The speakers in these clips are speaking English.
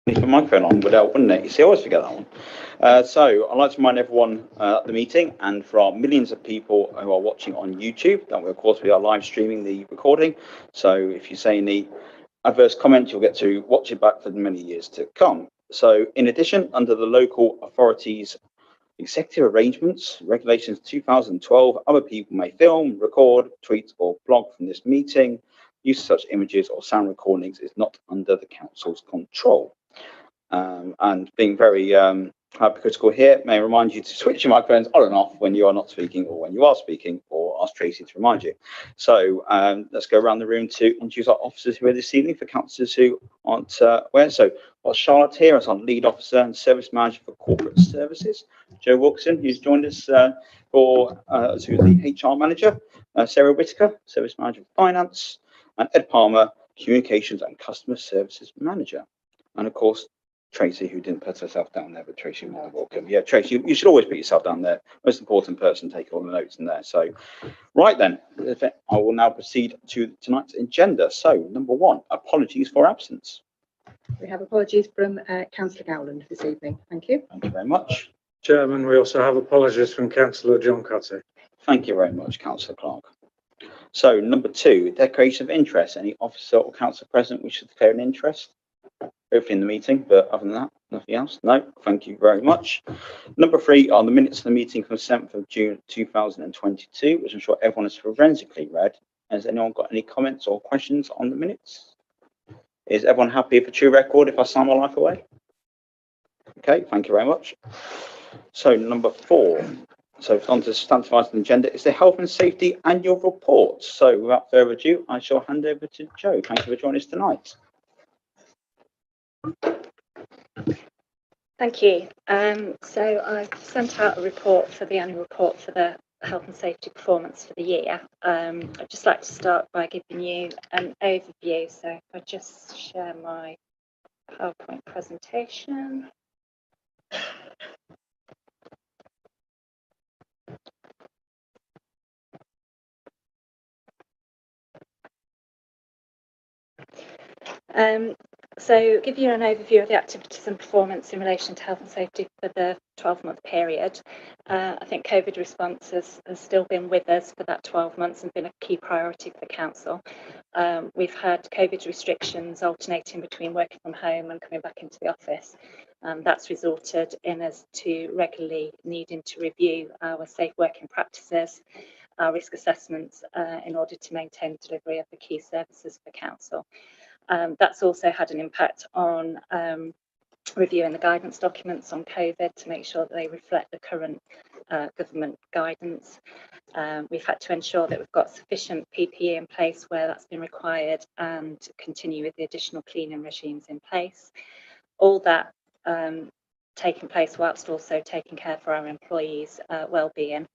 Leave the microphone on without, wouldn't it? You see, I always forget that one. So I'd like to remind everyone at the meeting, and for our millions of people who are watching on YouTube, that we, of course, we are live streaming the recording. So if you say any adverse comments, you'll get to watch it back for many years to come. So in addition, under the local authorities executive arrangements, regulations 2012, other people may film, record, tweet or blog from this meeting. Use of such images or sound recordings is not under the council's control. And being very hypercritical here, may I remind you to switch your microphones on and off when you are not speaking or when you are speaking, or ask Tracy to remind you. So let's go around the room to introduce our officers who are this evening for councillors who aren't aware. So got Charlotte here as our lead officer and service manager for corporate services. Joe Wilkinson, who's joined us who's the HR manager. Sarah Whitaker, service manager for finance, and Ed Palmer, communications and customer services manager. And of course, Tracy, who didn't put herself down there, but Tracy, welcome. Yeah, Tracy, you should always put yourself down there. Most important person, take all the notes in there. So, right then, I will now proceed to tonight's agenda. So, number one, apologies for absence. We have apologies from Councillor Gowland this evening. Thank you. Thank you very much. Chairman, we also have apologies from Councillor John Cutty. Thank you very much, Councillor Clark. So, number two, declaration of interest. Any officer or councillor present wish to declare an interest? Hopefully in the meeting, but other than that, nothing else. No, thank you very much. Number three are the minutes of the meeting from 7th of June 2022, which I'm sure everyone has forensically read. Has anyone got any comments or questions on the minutes? Is everyone happy for true record if I sign my life away? Okay, thank you very much. So number four. So on to standardised agenda is the health and safety annual report. So without further ado, I shall hand over to Joe. Thank you for joining us tonight. Thank you. So I've sent out a report for the annual report for the health and safety performance for the year. I'd just like to start by giving you an overview. So if I just share my PowerPoint presentation. So give you an overview of the activities and performance in relation to health and safety for the 12-month period. I think COVID response has still been with us for that 12 months and been a key priority for the council. We've had COVID restrictions alternating between working from home and coming back into the office. That's resulted in us to regularly needing to review our safe working practices, our risk assessments in order to maintain delivery of the key services for council. That's also had an impact on reviewing the guidance documents on COVID to make sure that they reflect the current government guidance. We've had to ensure that we've got sufficient PPE in place where that's been required and continue with the additional cleaning regimes in place. All that taking place whilst also taking care for our employees' well-being.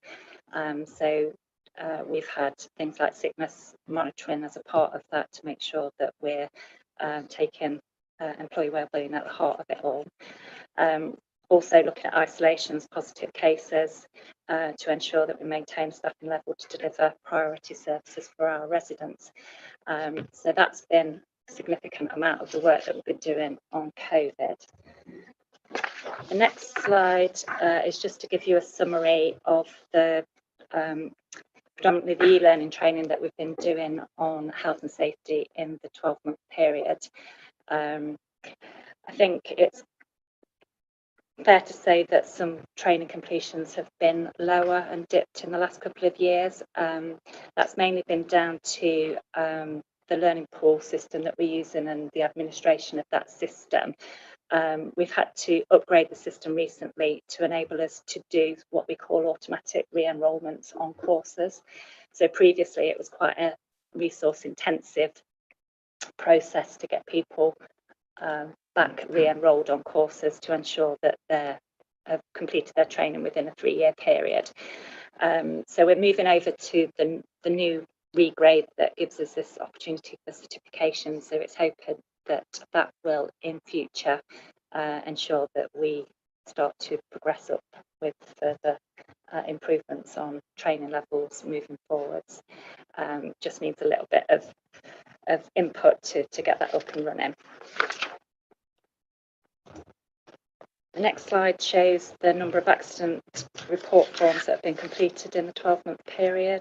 We've had things like sickness monitoring as a part of that to make sure that we're taking employee wellbeing at the heart of it all. Also looking at isolations, positive cases, to ensure that we maintain staffing level to deliver priority services for our residents. So that's been a significant amount of the work that we've been doing on COVID. The next slide is just to give you a summary of the predominantly the e-learning training that we've been doing on health and safety in the 12-month period. I think it's fair to say that some training completions have been lower and dipped in the last couple of years. That's mainly been down to the learning pool system that we're using and the administration of that system. We've had to upgrade the system recently to enable us to do what we call automatic re-enrolments on courses. So previously it was quite a resource intensive process to get people back re-enrolled on courses to ensure that they have completed their training within a 3-year period. So we're moving over to the new regrade that gives us this opportunity for certification. So it's hoping that will in future ensure that we start to progress up with further improvements on training levels moving forwards. Just needs a little bit of input to get that up and running. The next slide shows the number of accident report forms that have been completed in the 12-month period.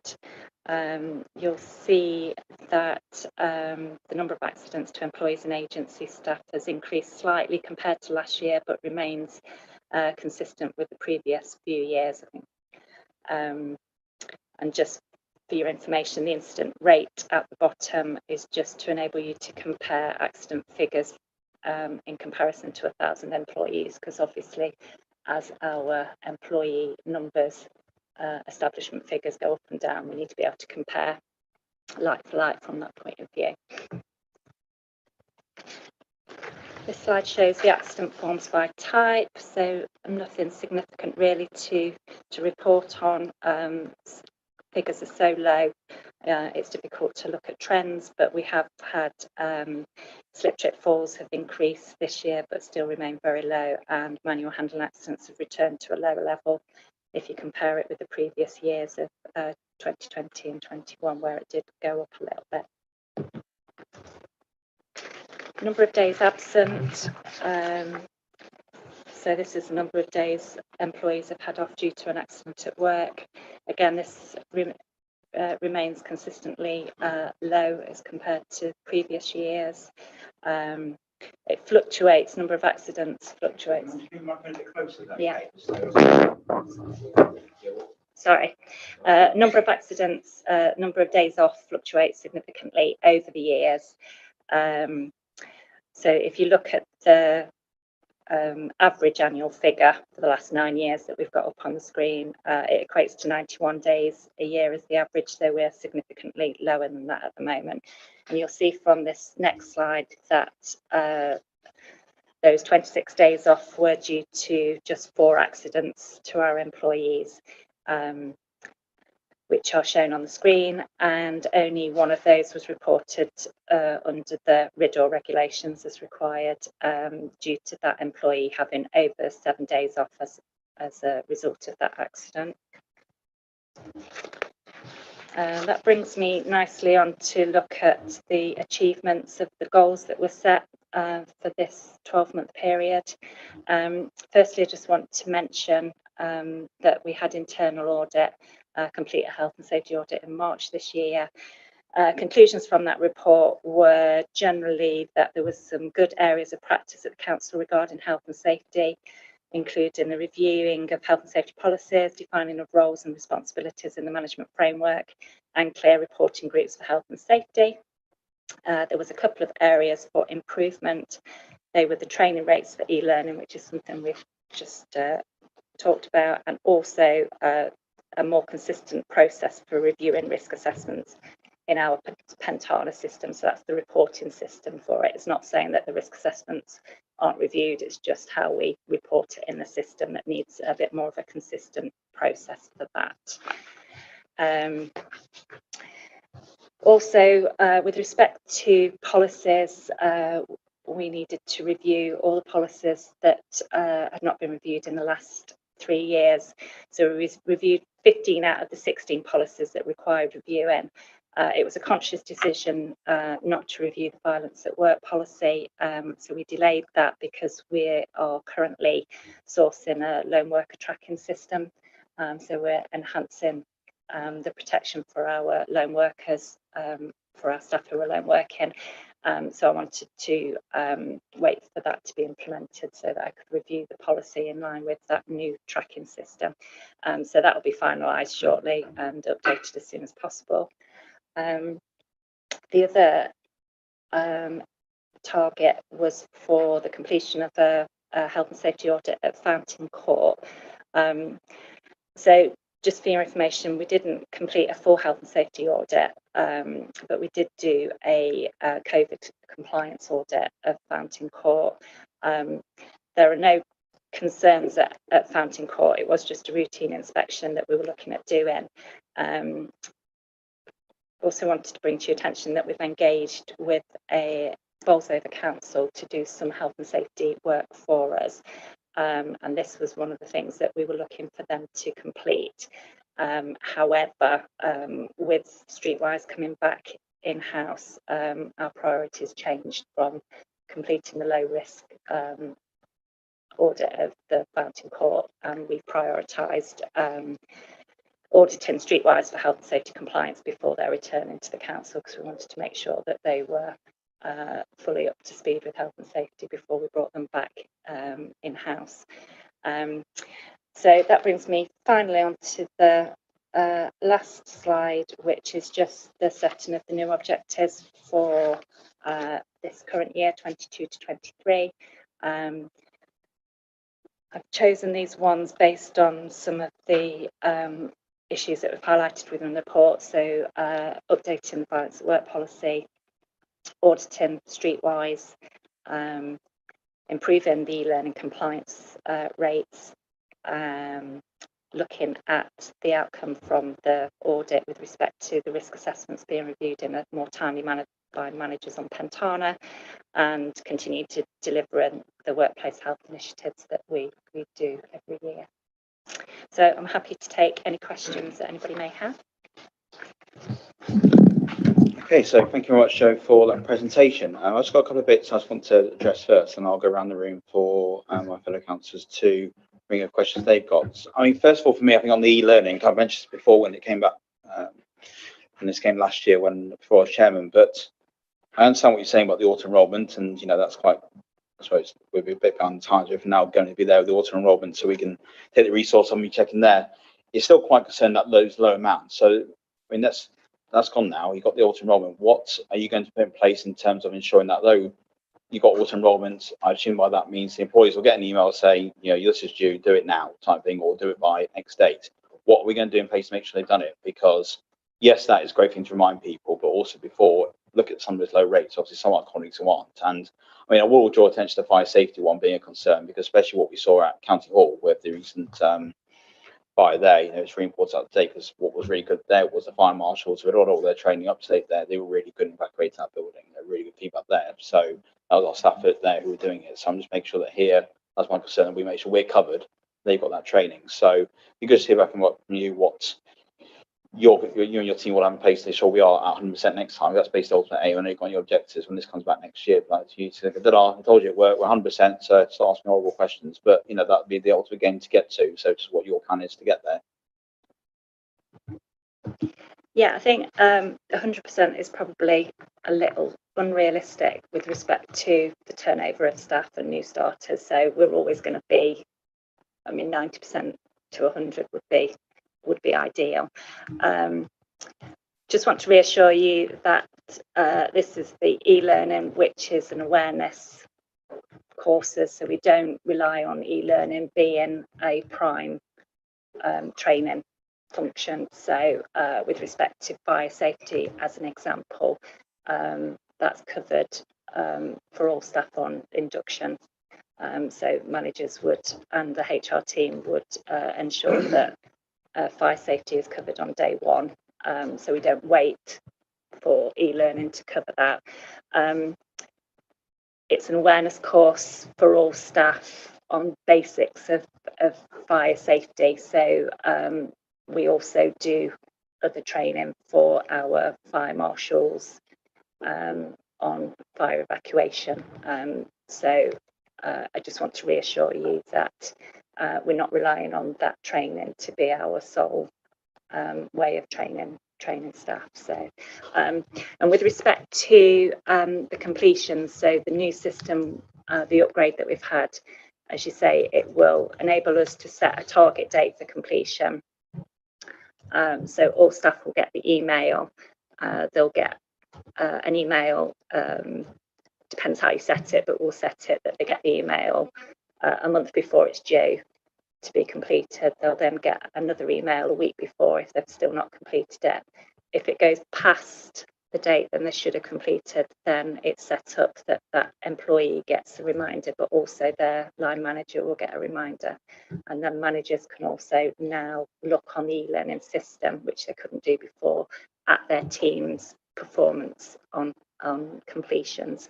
You'll see that the number of accidents to employees and agency staff has increased slightly compared to last year, but remains consistent with the previous few years, I think. And just for your information, the incident rate at the bottom is just to enable you to compare accident figures in comparison to 1,000 employees, because obviously as our employee numbers, establishment figures go up and down, we need to be able to compare like for like from that point of view. This slide shows the accident forms by type, so nothing significant really to report on. Figures are so low, it's difficult to look at trends, but we have had slip trip falls have increased this year but still remain very low, and manual handling accidents have returned to a lower level if you compare it with the previous years of 2020 and 21, where it did go up a little bit. Number of days absent. So this is the number of days employees have had off due to an accident at work. Again, this remains consistently low as compared to previous years. It fluctuates, number of accidents fluctuates. Yeah. Sorry. Number of accidents, number of days off fluctuates significantly over the years. So if you look at the average annual figure for the last 9 years that we've got up on the screen, it equates to 91 days a year as the average, so we're significantly lower than that at the moment. And you'll see from this next slide that those 26 days off were due to just 4 accidents to our employees, which are shown on the screen, and only one of those was reported under the RIDDOR regulations as required, due to that employee having over 7 days off as a result of that accident. That brings me nicely on to look at the achievements of the goals that were set for this 12-month period. Firstly, I just want to mention that we had internal audit, complete a health and safety audit in March this year. Conclusions from that report were generally that there was some good areas of practice at the council regarding health and safety, including the reviewing of health and safety policies, defining of roles and responsibilities in the management framework, and clear reporting groups for health and safety. There was a couple of areas for improvement. They were the training rates for e-learning, which is something we've just talked about, and also a more consistent process for reviewing risk assessments in our Pentala system. So that's the reporting system for it. It's not saying that the risk assessments aren't reviewed, it's just how we report it in the system that needs a bit more of a consistent process for that. Also, with respect to policies, we needed to review all the policies that had not been reviewed in the last 3 years. So we reviewed 15 out of the 16 policies that required reviewing. It was a conscious decision not to review the violence at work policy, so we delayed that because we are currently sourcing a lone worker tracking system. So we're enhancing the protection for our lone workers, for our staff who are lone working. So I wanted to wait for that to be implemented so that I could review the policy in line with that new tracking system. So that will be finalised shortly and updated as soon as possible. The other target was for the completion of a health and safety audit at Fountain Court. So just for your information, we didn't complete a full health and safety audit, but we did do a COVID compliance audit of Fountain Court. There are no concerns at Fountain Court. It was just a routine inspection that we were looking at doing. Also wanted to bring to your attention that we've engaged with a Bolsover Council to do some health and safety work for us. And this was one of the things that we were looking for them to complete. However, with Streetwise coming back in-house, our priorities changed from completing the low risk audit of the Fountain Court, and we prioritised auditing Streetwise for health and safety compliance before their return into the council, because we wanted to make sure that they were fully up to speed with health and safety before we brought them back in-house. So that brings me finally on to the last slide, which is just the setting of the new objectives for this current year, 22 to 23. I've chosen these ones based on some of the issues that we've highlighted within the report. So updating the violence at work policy, auditing Streetwise, improving the learning compliance rates, looking at the outcome from the audit with respect to the risk assessments being reviewed in a more timely manner by managers on Pentana, and continue to deliver the workplace health initiatives that we do every year. So I'm happy to take any questions that anybody may have. Okay, so thank you very much, Jo, for that presentation. I've just got a couple of bits I just want to address first, and I'll go around the room for my fellow councillors to bring up questions they've got. I mean, first of all, for me, I think on the e-learning, I've mentioned this before when it came back, and this came last year before I was chairman, but I understand what you're saying about the auto enrolment, and that's quite, I suppose we'll be a bit behind the times. We're now going to be there with the auto enrolment, so we can take the resource on me checking there. You're still quite concerned that those low amounts. So, I mean, that's gone now. You've got the auto enrolment. What are you going to put in place in terms of ensuring that, though you've got auto enrolment, I assume by that means the employees will get an email saying, this is due, do it now type thing, or do it by X date. What are we going to do in place to make sure they've done it? Because yes, that is a great thing to remind people, but also before, look at some of those low rates. Obviously, some of our colleagues who aren't. And I mean, I will draw attention to the fire safety one being a concern, because especially what we saw at County Hall with the recent fire there, it's really important to update, because what was really good there was the fire marshals who had all their training up to date there. They were really good in evacuating that building. They're really good people up there. So that was our staff there who were doing it. So I'm just making sure that here, that's my concern, we make sure we're covered. They've got that training. So it'd be good to hear back from you what you and your team will have in place to ensure we are at 100% next time. That's based on ultimate aim. I know you've got your objectives when this comes back next year. But you to I told you we're 100%, so start asking horrible questions. But that would be the ultimate game to get to. So just what your plan is to get there. Yeah, I think 100% is probably a little unrealistic with respect to the turnover of staff and new starters. So we're always going to be, 90% to 100 would be ideal. Just want to reassure you that this is the e-learning, which is an awareness courses. So we don't rely on e-learning being a prime training function. So with respect to fire safety, as an example, that's covered for all staff on induction. So managers would, and the HR team would ensure that fire safety is covered on day one. So we don't wait for e-learning to cover that. It's an awareness course for all staff on basics of fire safety. So we also do other training for our fire marshals on fire evacuation. So I just want to reassure you that we're not relying on that training to be our sole way of training staff. So and with respect to the completions, so the new system, the upgrade that we've had, as you say, it will enable us to set a target date for completion. So all staff will get the email. They'll get an email, depends how you set it, but we'll set it that they get the email a month before it's due to be completed. They'll then get another email a week before if they've still not completed it. If it goes past the date then they should have completed, then it's set up that that employee gets a reminder, but also their line manager will get a reminder. And then managers can also now look on the e-learning system, which they couldn't do before, at their team's performance on completions.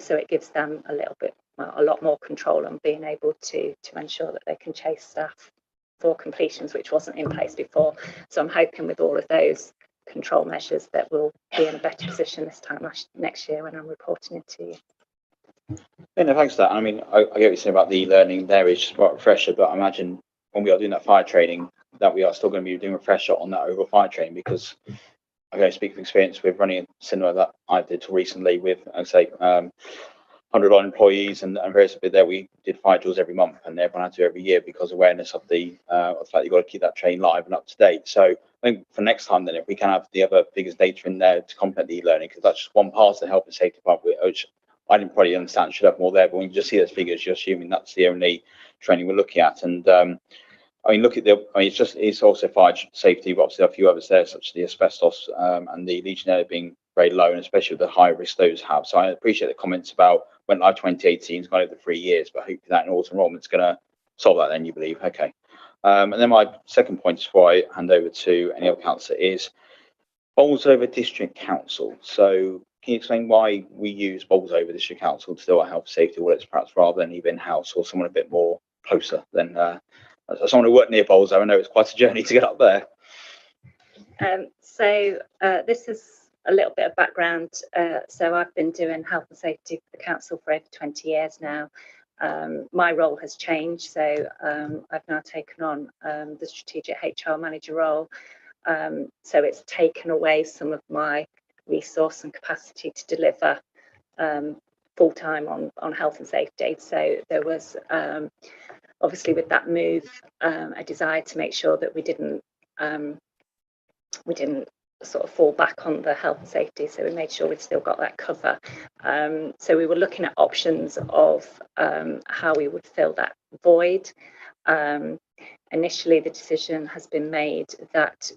So it gives them a lot more control on being able to ensure that they can chase staff for completions, which wasn't in place before. So I'm hoping with all of those control measures that we'll be in a better position this time next year when I'm reporting it to you. Yeah, no, thanks for that. I mean, I get what you're saying about the learning there is just about refresher, but I imagine when we are doing that fire training, that we are still going to be doing refresher on that overall fire training, because I can speak of experience with running a cinema that I did recently with, I'd say, 100 odd employees and various bit there. We did fire drills every month, and everyone had to do every year because awareness of the fact you've got to keep that train live and up to date. So I think for next time, then if we can have the other figures data in there to complement the e-learning, because that's just one part of the health and safety part, which I didn't probably understand should have more there. But when you just see those figures, you're assuming that's the only training we're looking at. And I mean, look at the. I mean, it's also fire safety, but obviously a few others there, such as the asbestos and the Legionella being very low, and especially with the high risk those have. So I appreciate the comments about went live 2018, it's gone over 3 years, but hopefully that in auto enrollment is going to solve that. Then you believe, okay. And then my second point before I hand over to any other councillor is Bolsover District Council. So can you explain why we use Bolsover District Council to do our health safety audits, perhaps rather than either in-house or someone a bit more closer than as someone who worked near Bolsover? I know it's quite a journey to get up there. This is a little bit of background. So I've been doing health and safety for the council for over 20 years now. My role has changed, so I've now taken on the strategic HR manager role. So it's taken away some of my resource and capacity to deliver full time on health and safety. So there was obviously with that move a desire to make sure that we didn't sort of fall back on the health and safety, so we made sure we'd still got that cover. So we were looking at options of how we would fill that void. Initially, the decision has been made that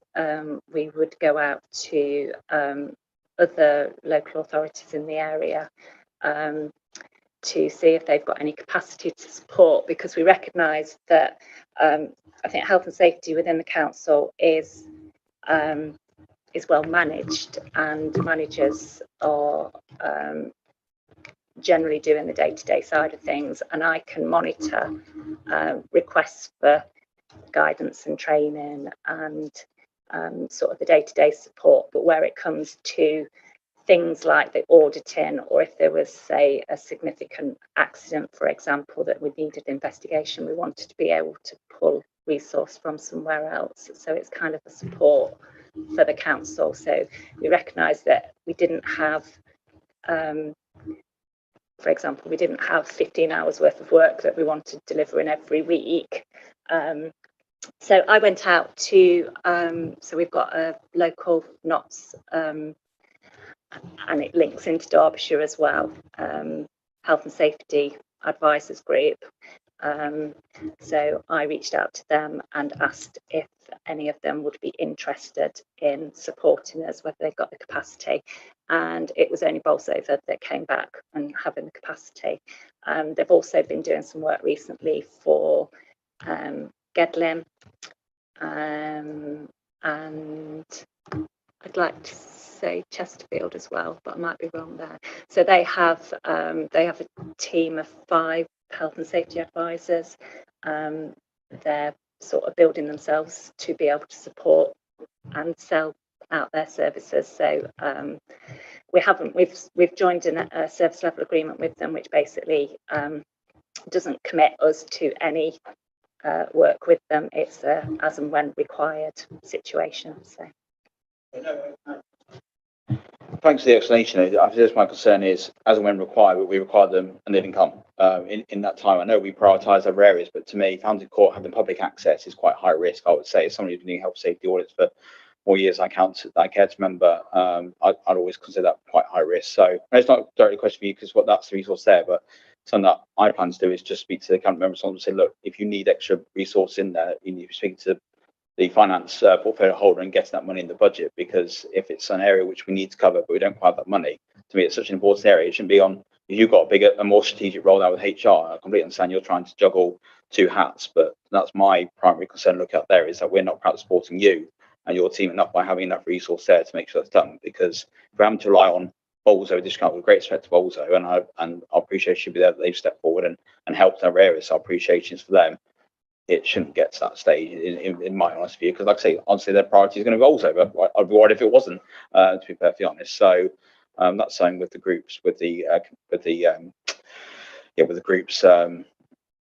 we would go out to other local authorities in the area to see if they've got any capacity to support, because we recognise that I think health and safety within the council is well managed, and managers are generally doing the day-to-day side of things, and I can monitor requests for guidance and training and sort of the day-to-day support. But where it comes to things like the auditing, or if there was, say, a significant accident, for example, that we needed investigation, we wanted to be able to pull resource from somewhere else. So it's kind of a support for the council. So we recognised that we didn't have, for example, we didn't have 15 hours worth of work that we wanted delivering every week. So I went out to, so we've got a local NOTS, and it links into Derbyshire as well, Health and Safety Advisors Group. So I reached out to them and asked if any of them would be interested in supporting us, whether they've got the capacity, and it was only Bolsover that came back and having the capacity. They've also been doing some work recently for Gedling, and I'd like to say Chesterfield as well, but I might be wrong there. So they have a team of 5 health and safety advisors. They're sort of building themselves to be able to support and sell out their services. So we've joined in a service level agreement with them, which basically doesn't commit us to any work with them. It's a as and when required situation. So. Thanks for the explanation. I guess my concern is, as and when required, we require them and they didn't come in that time. I know we prioritise other areas, but to me, Fountain Court having public access is quite high risk. I would say, as somebody who's been doing health safety audits for more years I care to remember, I'd always consider that quite high risk. So it's not directly a question for you, because that's the resource there, but something that I plan to do is just speak to the council members and say, look, if you need extra resource in there, you need to speak to the finance portfolio holder and getting that money in the budget, because if it's an area which we need to cover but we don't quite have that money, to me it's such an important area. It shouldn't be on, if you've got a bigger, a more strategic role now with HR, I completely understand you're trying to juggle 2 hats, but that's my primary concern. Look out there is that we're not perhaps supporting you and your team enough by having enough resource there to make sure that's done, because if we're having to rely on Bolsover discount, with great respect to Bolsover, and our appreciation should be there that they've stepped forward and helped in our areas, so our appreciation is for them. It shouldn't get to that stage, in my honest view, because like I say, honestly, their priority is going to be Bolsover. I'd be worried if it wasn't, to be perfectly honest. So that's something with the groups, with the with the group's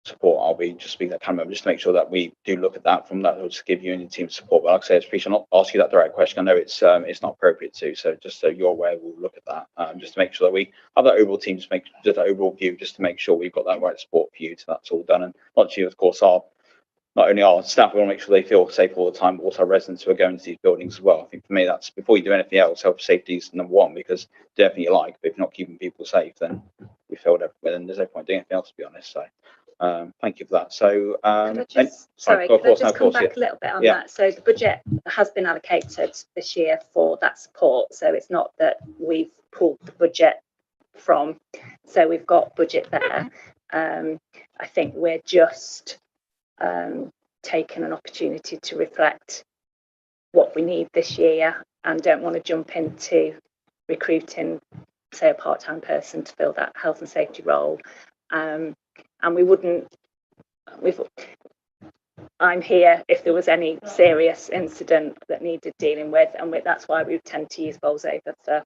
support, I'll be just speaking that camera just to make sure that we do look at that. From that, I'll just give you and your team support. But like I say, it's appreciate not ask you that direct question. I know it's not appropriate to, so just so you're aware, we'll look at that just to make sure that we have that overall team, just that overall view, just to make sure we've got that right support for you. So that's all done, and not you, of course, not only our staff, we want to make sure they feel safe all the time, but also our residents who are going to these buildings as well. I think for me, that's before you do anything else, health and safety is number one, because do everything you like, but if you're not keeping people safe, then we failed everywhere, and there's no point doing anything else, to be honest. So thank you for that. So could I just come back a little bit on that? So the budget has been allocated this year for that support, so it's not that we've pulled the budget from, so we've got budget there. I think we're just taking an opportunity to reflect what we need this year, and don't want to jump into recruiting, say, a part-time person to fill that health and safety role. And I'm here if there was any serious incident that needed dealing with, and that's why we tend to use Bolsover for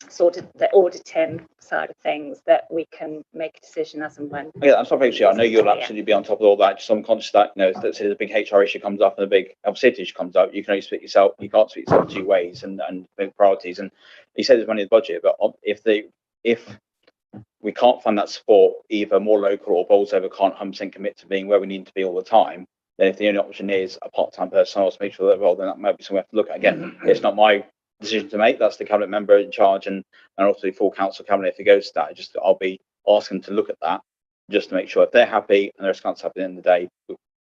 sort of the auditing side of things, that we can make a decision as and when. Yeah, that's not very sure. I know you'll absolutely be on top of all that. Just I'm conscious that, let's say the big HR issue comes up and the big health safety issue comes up, you can only split yourself. You can't split yourself two ways and make priorities. And you said there's money in the budget, but if we can't find that support, either more local or Bolsover can't 100% commit to being where we need to be all the time, then if the only option is a part-time person, I'll just make sure that, well, then that might be something we have to look at. Again, it's not my decision to make, that's the cabinet member in charge, and also the full council cabinet if it goes to that. I'll be asking to look at that just to make sure if they're happy and the rest can't happen at the end of the day.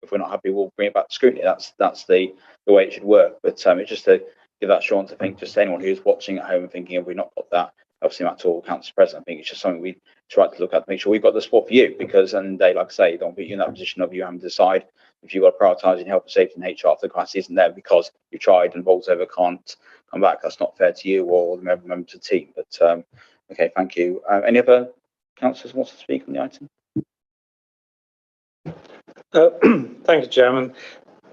If we're not happy, we'll bring it back to scrutiny. That's the way it should work. But it's just to give that assurance. I think just anyone who's watching at home and thinking, have we not got that, obviously Matt all council president, I think it's just something we try to look at to make sure we've got the support for you, because at the end of the day, like I say, don't put you in that position of you having to decide if you've got to prioritise health and safety and HR if the capacity isn't there because you tried and Bolsover can't come back. That's not fair to you or the member of the team. But okay, thank you. Any other councillors want to speak on the item? Thank you, Chairman.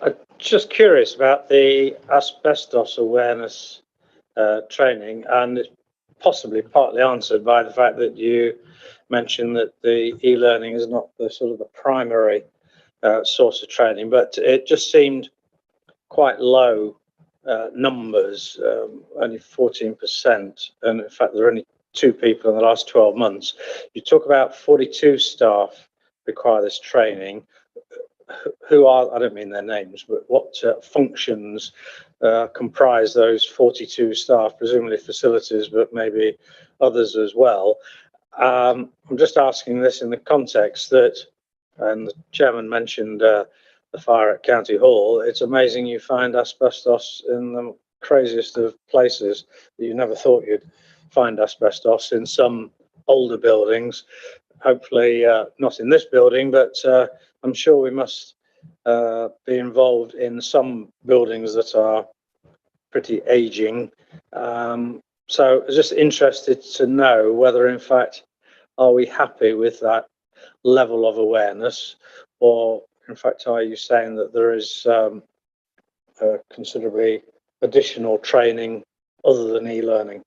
I'm just curious about the asbestos awareness training, and it's possibly partly answered by the fact that you mentioned that the e-learning is not the sort of the primary source of training, but it just seemed quite low numbers, only 14%, and in fact there are only 2 people in the last 12 months. You talk about 42 staff require this training. Who are, I don't mean their names, but what functions comprise those 42 staff, presumably facilities, but maybe others as well. I'm just asking this in the context that, and the chairman mentioned the fire at County Hall, it's amazing you find asbestos in the craziest of places that you never thought you'd find asbestos in some older buildings. Hopefully not in this building, but I'm sure we must be involved in some buildings that are pretty aging. So I was just interested to know whether, in fact, are we happy with that level of awareness, or in fact, are you saying that there is considerably additional training other than e-learning?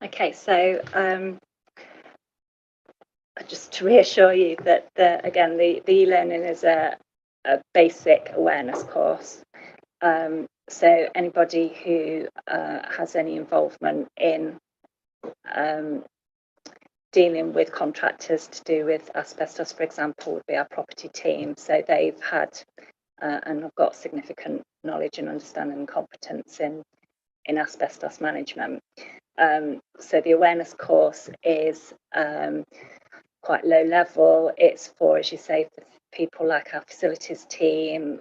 Okay, so just to reassure you that again, the e-learning is a basic awareness course. So anybody who has any involvement in dealing with contractors to do with asbestos, for example, would be our property team. So they've had and have got significant knowledge and understanding and competence in asbestos management. So the awareness course is quite low level. It's for, as you say, for people like our facilities team,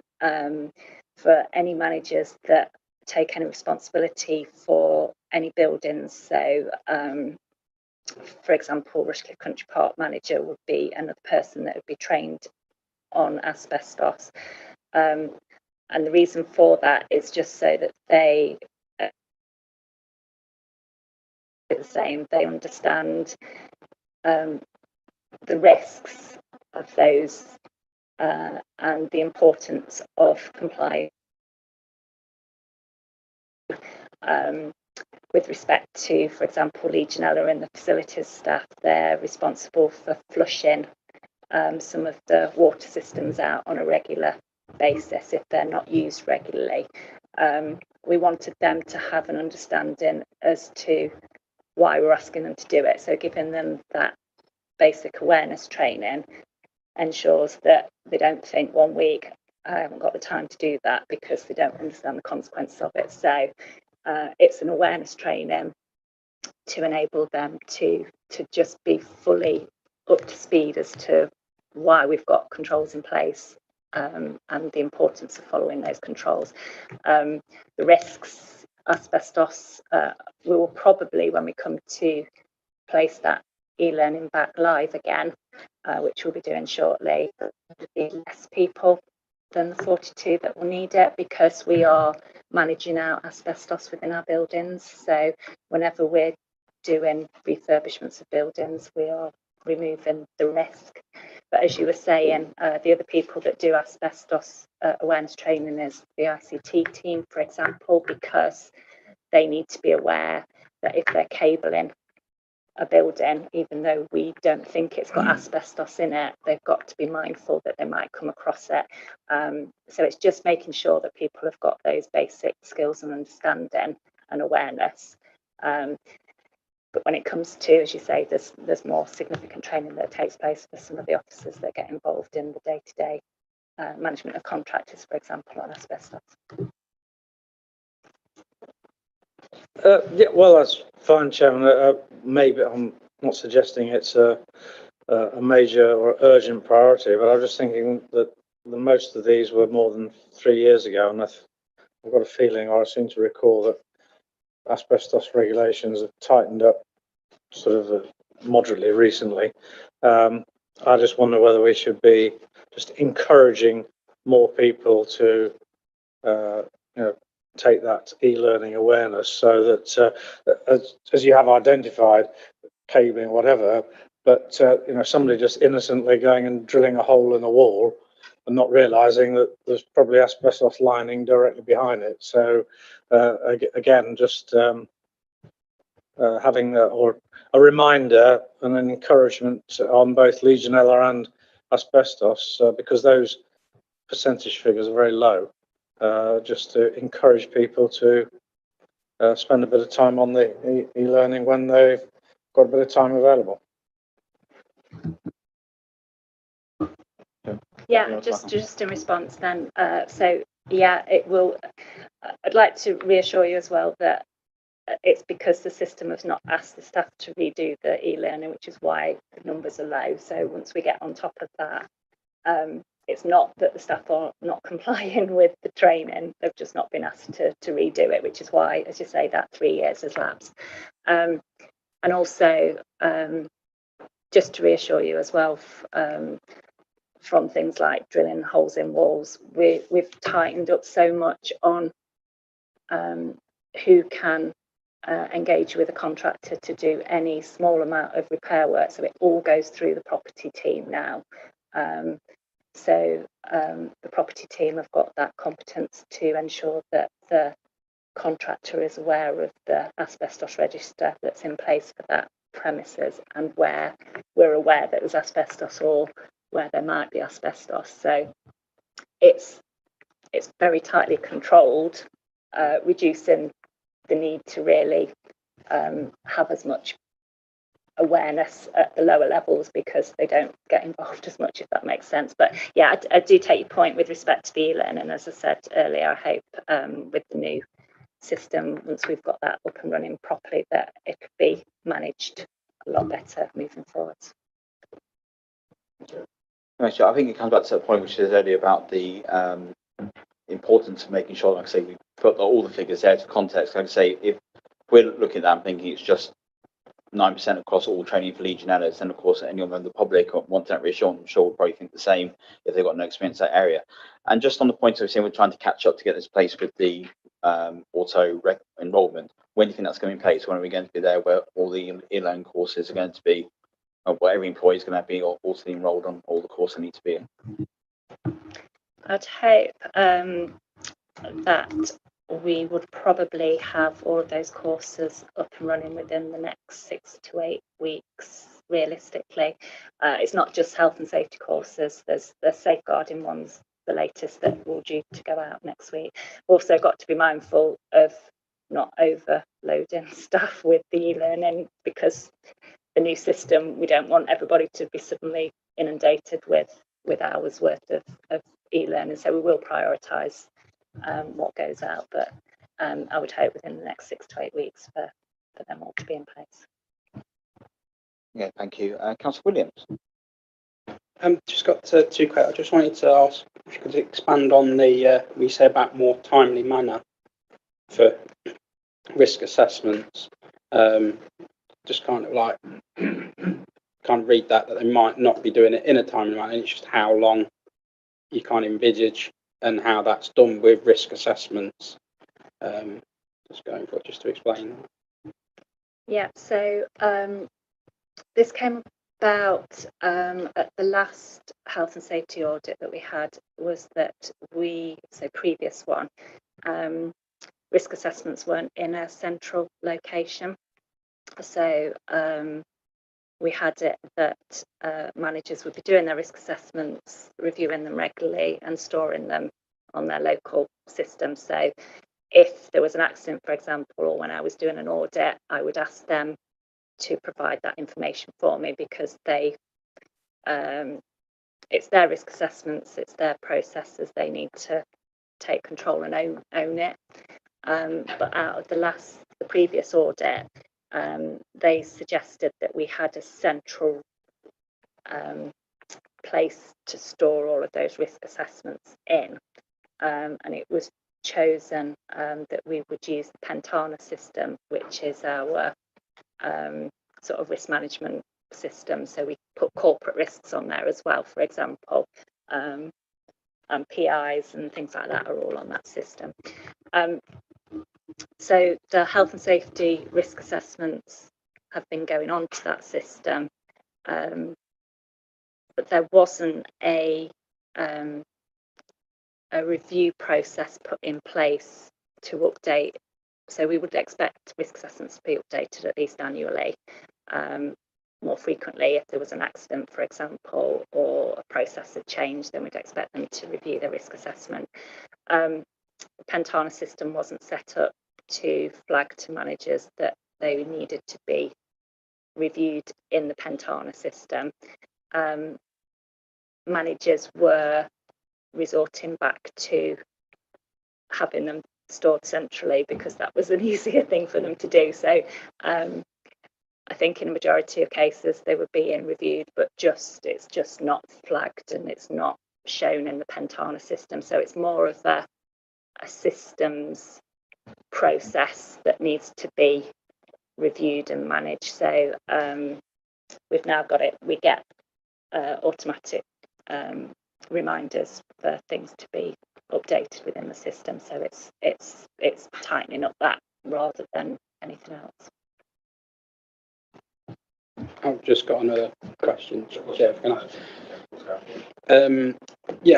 for any managers that take any responsibility for any buildings. So, for example, Rushcliffe Country Park manager would be another person that would be trained on asbestos. And the reason for that is just so that they the same, they understand the risks of those and the importance of complying. with respect to, for example, Legionella and the facilities staff, they're responsible for flushing some of the water systems out on a regular basis if they're not used regularly. We wanted them to have an understanding as to why we're asking them to do it. So giving them that basic awareness training ensures that they don't think 1 week, I haven't got the time to do that, because they don't understand the consequences of it. So it's an awareness training to enable them to just be fully up to speed as to why we've got controls in place, and the importance of following those controls. The risks, asbestos, we will probably, when we come to place that e-learning back live again, which we'll be doing shortly, there'll be less people than the 42 that will need it, because we are managing out asbestos within our buildings. So whenever we're doing refurbishments of buildings, we are removing the risk. But as you were saying, the other people that do asbestos awareness training is the ICT team, for example, because they need to be aware that if they're cabling a building, even though we don't think it's got asbestos in it, they've got to be mindful that they might come across it. So it's just making sure that people have got those basic skills and understanding and awareness. But when it comes to, as you say, there's more significant training that takes place for some of the officers that get involved in the day-to-day management of contractors, for example, on asbestos. Yeah, well, that's fine, Chairman. Maybe I'm not suggesting it's a major or urgent priority, but I'm just thinking that most of these were more than 3 years ago, and I've got a feeling, or I seem to recall, that asbestos regulations have tightened up sort of moderately recently. I just wonder whether we should be just encouraging more people to, take that e-learning awareness, so that as you have identified, cabling, whatever, but somebody just innocently going and drilling a hole in the wall and not realizing that there's probably asbestos lining directly behind it. So again, just having or a reminder and an encouragement on both Legionella and asbestos, because those percentage figures are very low, just to encourage people to spend a bit of time on the e-learning when they've got a bit of time available. Yeah, just in response then. So yeah, it will. I'd like to reassure you as well that it's because the system has not asked the staff to redo the e-learning, which is why the numbers are low. So once we get on top of that, it's not that the staff are not complying with the training, they've just not been asked to redo it, which is why, as you say, that 3 years has lapsed. And also, just to reassure you as well, from things like drilling holes in walls, we've tightened up so much on who can engage with a contractor to do any small amount of repair work. So it all goes through the property team now. So the property team have got that competence to ensure that the contractor is aware of the asbestos register that's in place for that premises, and where we're aware that there's asbestos or where there might be asbestos. So it's very tightly controlled, reducing the need to really have as much awareness at the lower levels, because they don't get involved as much, if that makes sense. But yeah, I do take your point with respect to the e-learning. As I said earlier, I hope with the new system, once we've got that up and running properly, that it could be managed a lot better moving forward. I think it comes back to the point which is earlier about the importance of making sure, like I say, we put all the figures there to context. Like I say, if we're looking at that and thinking it's just 9% across all training for Legionellas, then of course anyone in the public want that reassurance, I'm sure will probably think the same if they've got no experience in that area. And just on the point of saying we're trying to catch up to get this place with the auto enrollment, when do you think that's going to be in place? When are we going to be there where all the e-learning courses are going to be, where every employee is going to be also enrolled on all the courses they need to be in? I'd hope that we would probably have all of those courses up and running within the next 6 to 8 weeks, realistically. It's not just health and safety courses, there's the safeguarding ones, the latest that will due to go out next week. Also got to be mindful of not overloading staff with the e-learning, because the new system, we don't want everybody to be suddenly inundated with hours worth of e-learning, so we will prioritise what goes out, but I would hope within the next 6 to 8 weeks for them all to be in place. Yeah, thank you. Councillor Williams. Just got two questions. I just wanted to ask if you could expand on the we say about more timely manner for risk assessments. Just kind of like read that they might not be doing it in a timely manner. It's just how long you can't envisage and how that's done with risk assessments. Just to explain that. Yeah, so this came about at the last health and safety audit that we had, was that previous one, risk assessments weren't in a central location. So we had it that managers would be doing their risk assessments, reviewing them regularly and storing them on their local system. So if there was an accident, for example, or when I was doing an audit, I would ask them to provide that information for me, because they it's their risk assessments, it's their processes, they need to take control and own it. But out of the previous audit, they suggested that we had a central place to store all of those risk assessments in, and it was chosen that we would use the Pentana system, which is our sort of risk management system. So we put corporate risks on there as well, for example, and PIs and things like that are all on that system. So the health and safety risk assessments have been going on to that system, but there wasn't a review process put in place to update. So we would expect risk assessments to be updated at least annually, more frequently if there was an accident, for example, or a process had changed, then we'd expect them to review their risk assessment. The Pentana system wasn't set up to flag to managers that they needed to be reviewed in the Pentana system. Managers were resorting back to having them stored centrally because that was an easier thing for them to do. So I think in a majority of cases they were being reviewed, but it's just not flagged and it's not shown in the Pentana system. So it's more of a systems process that needs to be reviewed and managed. So we've now got it. We get automatic reminders for things to be updated within the system. So it's tightening up that rather than anything else. I've just got another question, Jeff. I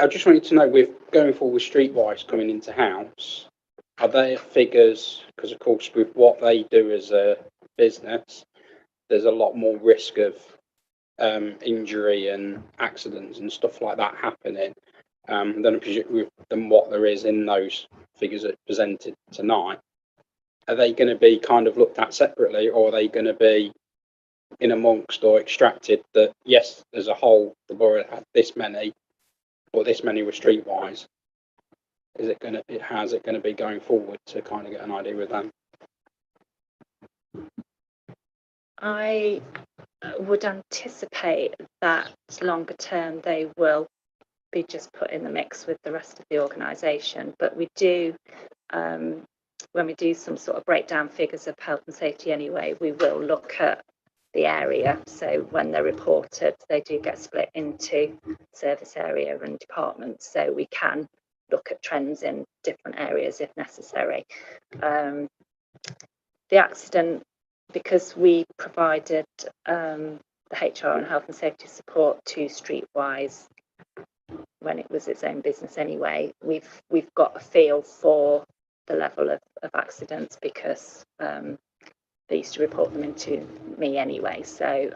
just wanted to know, with going forward with Streetwise coming into house, are there figures, because of course with what they do as a business, there's a lot more risk of injury and accidents and stuff like that happening than what there is in those figures that are presented tonight. Are they going to be kind of looked at separately, or are they going to be in amongst or extracted that, yes, as a whole, the borough had this many, or this many were Streetwise? How's it going to be going forward to kind of get an idea with them? I would anticipate that longer term they will be just put in the mix with the rest of the organisation. But we do, when we do some sort of breakdown figures of health and safety anyway, we will look at the area. So when they're reported, they do get split into service area and departments. So we can look at trends in different areas if necessary. The accident, because we provided the HR and health and safety support to Streetwise when it was its own business anyway, we've got a feel for the level of accidents, because they used to report them into me anyway. So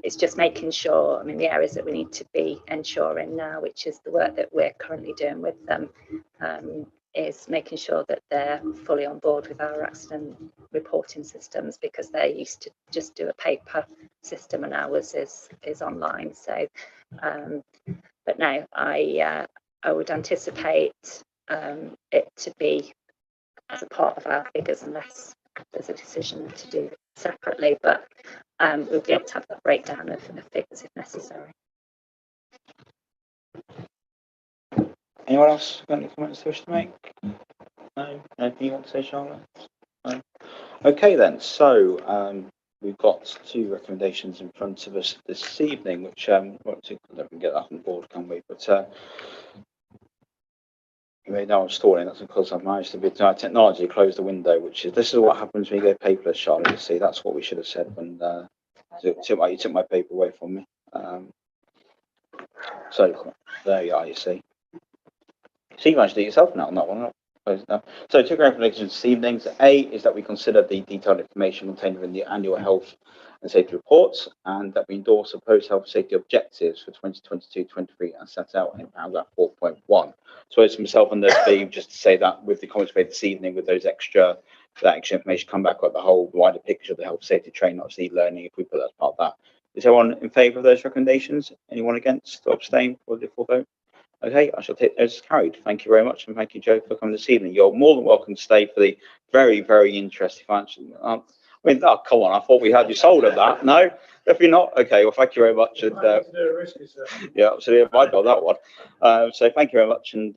it's just making sure, I mean, the areas that we need to be ensuring now, which is the work that we're currently doing with them, is making sure that they're fully on board with our accident reporting systems, because they used to just do a paper system and ours is online. So but no, I would anticipate it to be as a part of our figures, unless there's a decision to do it separately, but we'll be able to have that breakdown of figures if necessary. Anyone else got any comments they wish to make? No? Anything you want to say, Charlotte? No? Okay then, so we've got 2 recommendations in front of us this evening, which won't take, I don't get that on board, can we? But you may know I'm stalling. That's because I've managed to, with technology, close the window, this is what happens when you go paperless, Charlotte. You see, that's what we should have said when you took my paper away from me. So there you are, you see. So you managed to do it yourself now on that one. So 2 recommendations this evening. So A is that we consider the detailed information contained in the annual health and safety reports, and that we endorse the proposed health and safety objectives for 2022-23 as set out in paragraph 4.1. So it's myself and Steve just to say that with the comments made this evening, with those that extra information, come back with the whole wider picture of the health safety training, not just learning, if we put that as part of that. Is everyone in favour of those recommendations? Anyone against or abstain for the full vote? Okay, I shall take those as carried. Thank you very much, and thank you, Joe, for coming this evening. You're more than welcome to stay for the very, very interesting financial. I mean, oh, come on, I thought we had you sold at that. No, definitely not. Okay, well, thank you very much. And yeah, absolutely, I got that one. So thank you very much, and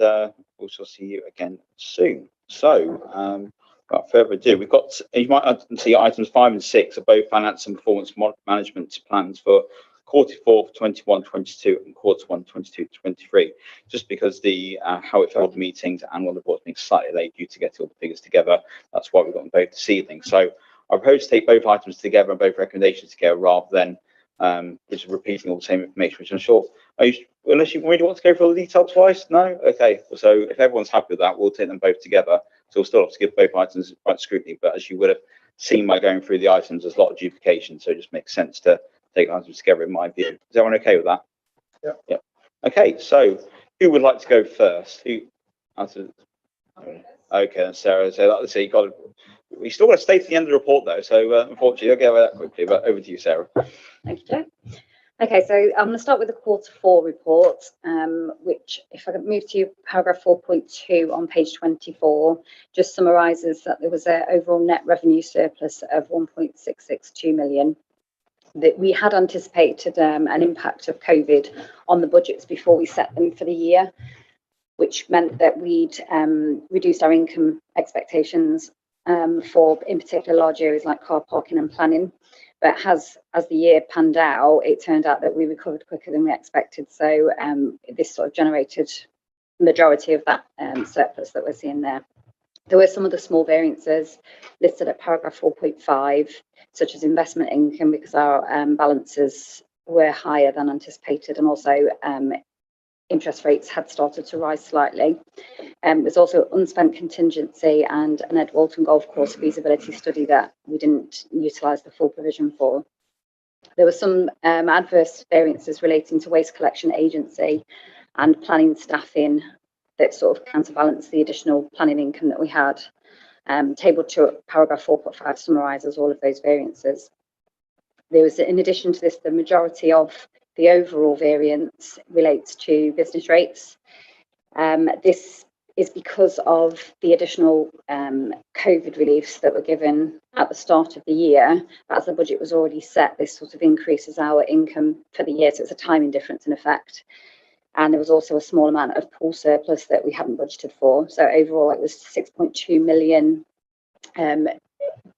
we shall see you again soon. So, without further ado, we've got, you might see items 5 and 6 are both finance and performance management plans for Q4 21-22 and Q1 22-23, just because the how it felt the meetings and one of the boards being slightly late due to get all the figures together. That's why we've got them both this evening. So I propose to take both items together and both recommendations together, rather than just repeating all the same information, which I'm sure, unless you really want to go through all the detail twice. No? Okay, so if everyone's happy with that, we'll take them both together. So we'll still have to give both items right scrutiny, but as you would have seen by going through the items, there's a lot of duplication, so it just makes sense to take items together, in my view. Is everyone okay with that? Yeah. Yeah. Okay, so who would like to go first? Who? Okay, then Sarah. So let's see. We still got to stay to the end of the report, though. So unfortunately, I'll get over that quickly. But over to you, Sarah. Thank you, Joe. Okay, so I'm going to start with the Q4 report, which, if I could move to paragraph 4.2 on page 24, just summarises that there was an overall net revenue surplus of 1.662 million. That we had anticipated an impact of COVID on the budgets before we set them for the year, which meant that we'd reduced our income expectations for, in particular, large areas like car parking and planning. But as the year panned out, it turned out that we recovered quicker than we expected. So this sort of generated the majority of that surplus that we're seeing there. There were some of the small variances listed at paragraph 4.5, such as investment income, because our balances were higher than anticipated, and also interest rates had started to rise slightly. There's also unspent contingency and an Ed Walton Golf Course feasibility study that we didn't utilise the full provision for. There were some adverse variances relating to waste collection agency and planning staffing that sort of counterbalance the additional planning income that we had. Table 2, paragraph 4.5 summarises all of those variances. There was, in addition to this, the majority of the overall variance relates to business rates. This is because of the additional COVID reliefs that were given at the start of the year. As the budget was already set, this sort of increases our income for the year, so it's a timing difference in effect. And there was also a small amount of pool surplus that we hadn't budgeted for. So overall, it was 6.2 million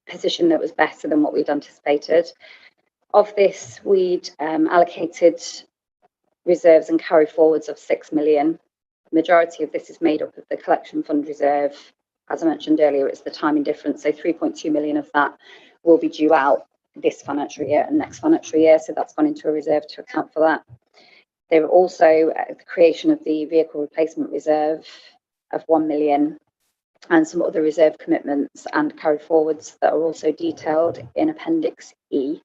position that was better than what we'd anticipated. Of this, we'd allocated reserves and carry forwards of 6 million. The majority of this is made up of the collection fund reserve. As I mentioned earlier, it's the timing difference. So 3.2 million of that will be due out this financial year and next financial year. So that's gone into a reserve to account for that. There were also the creation of the vehicle replacement reserve of 1 million, and some other reserve commitments and carried forwards that are also detailed in Appendix E.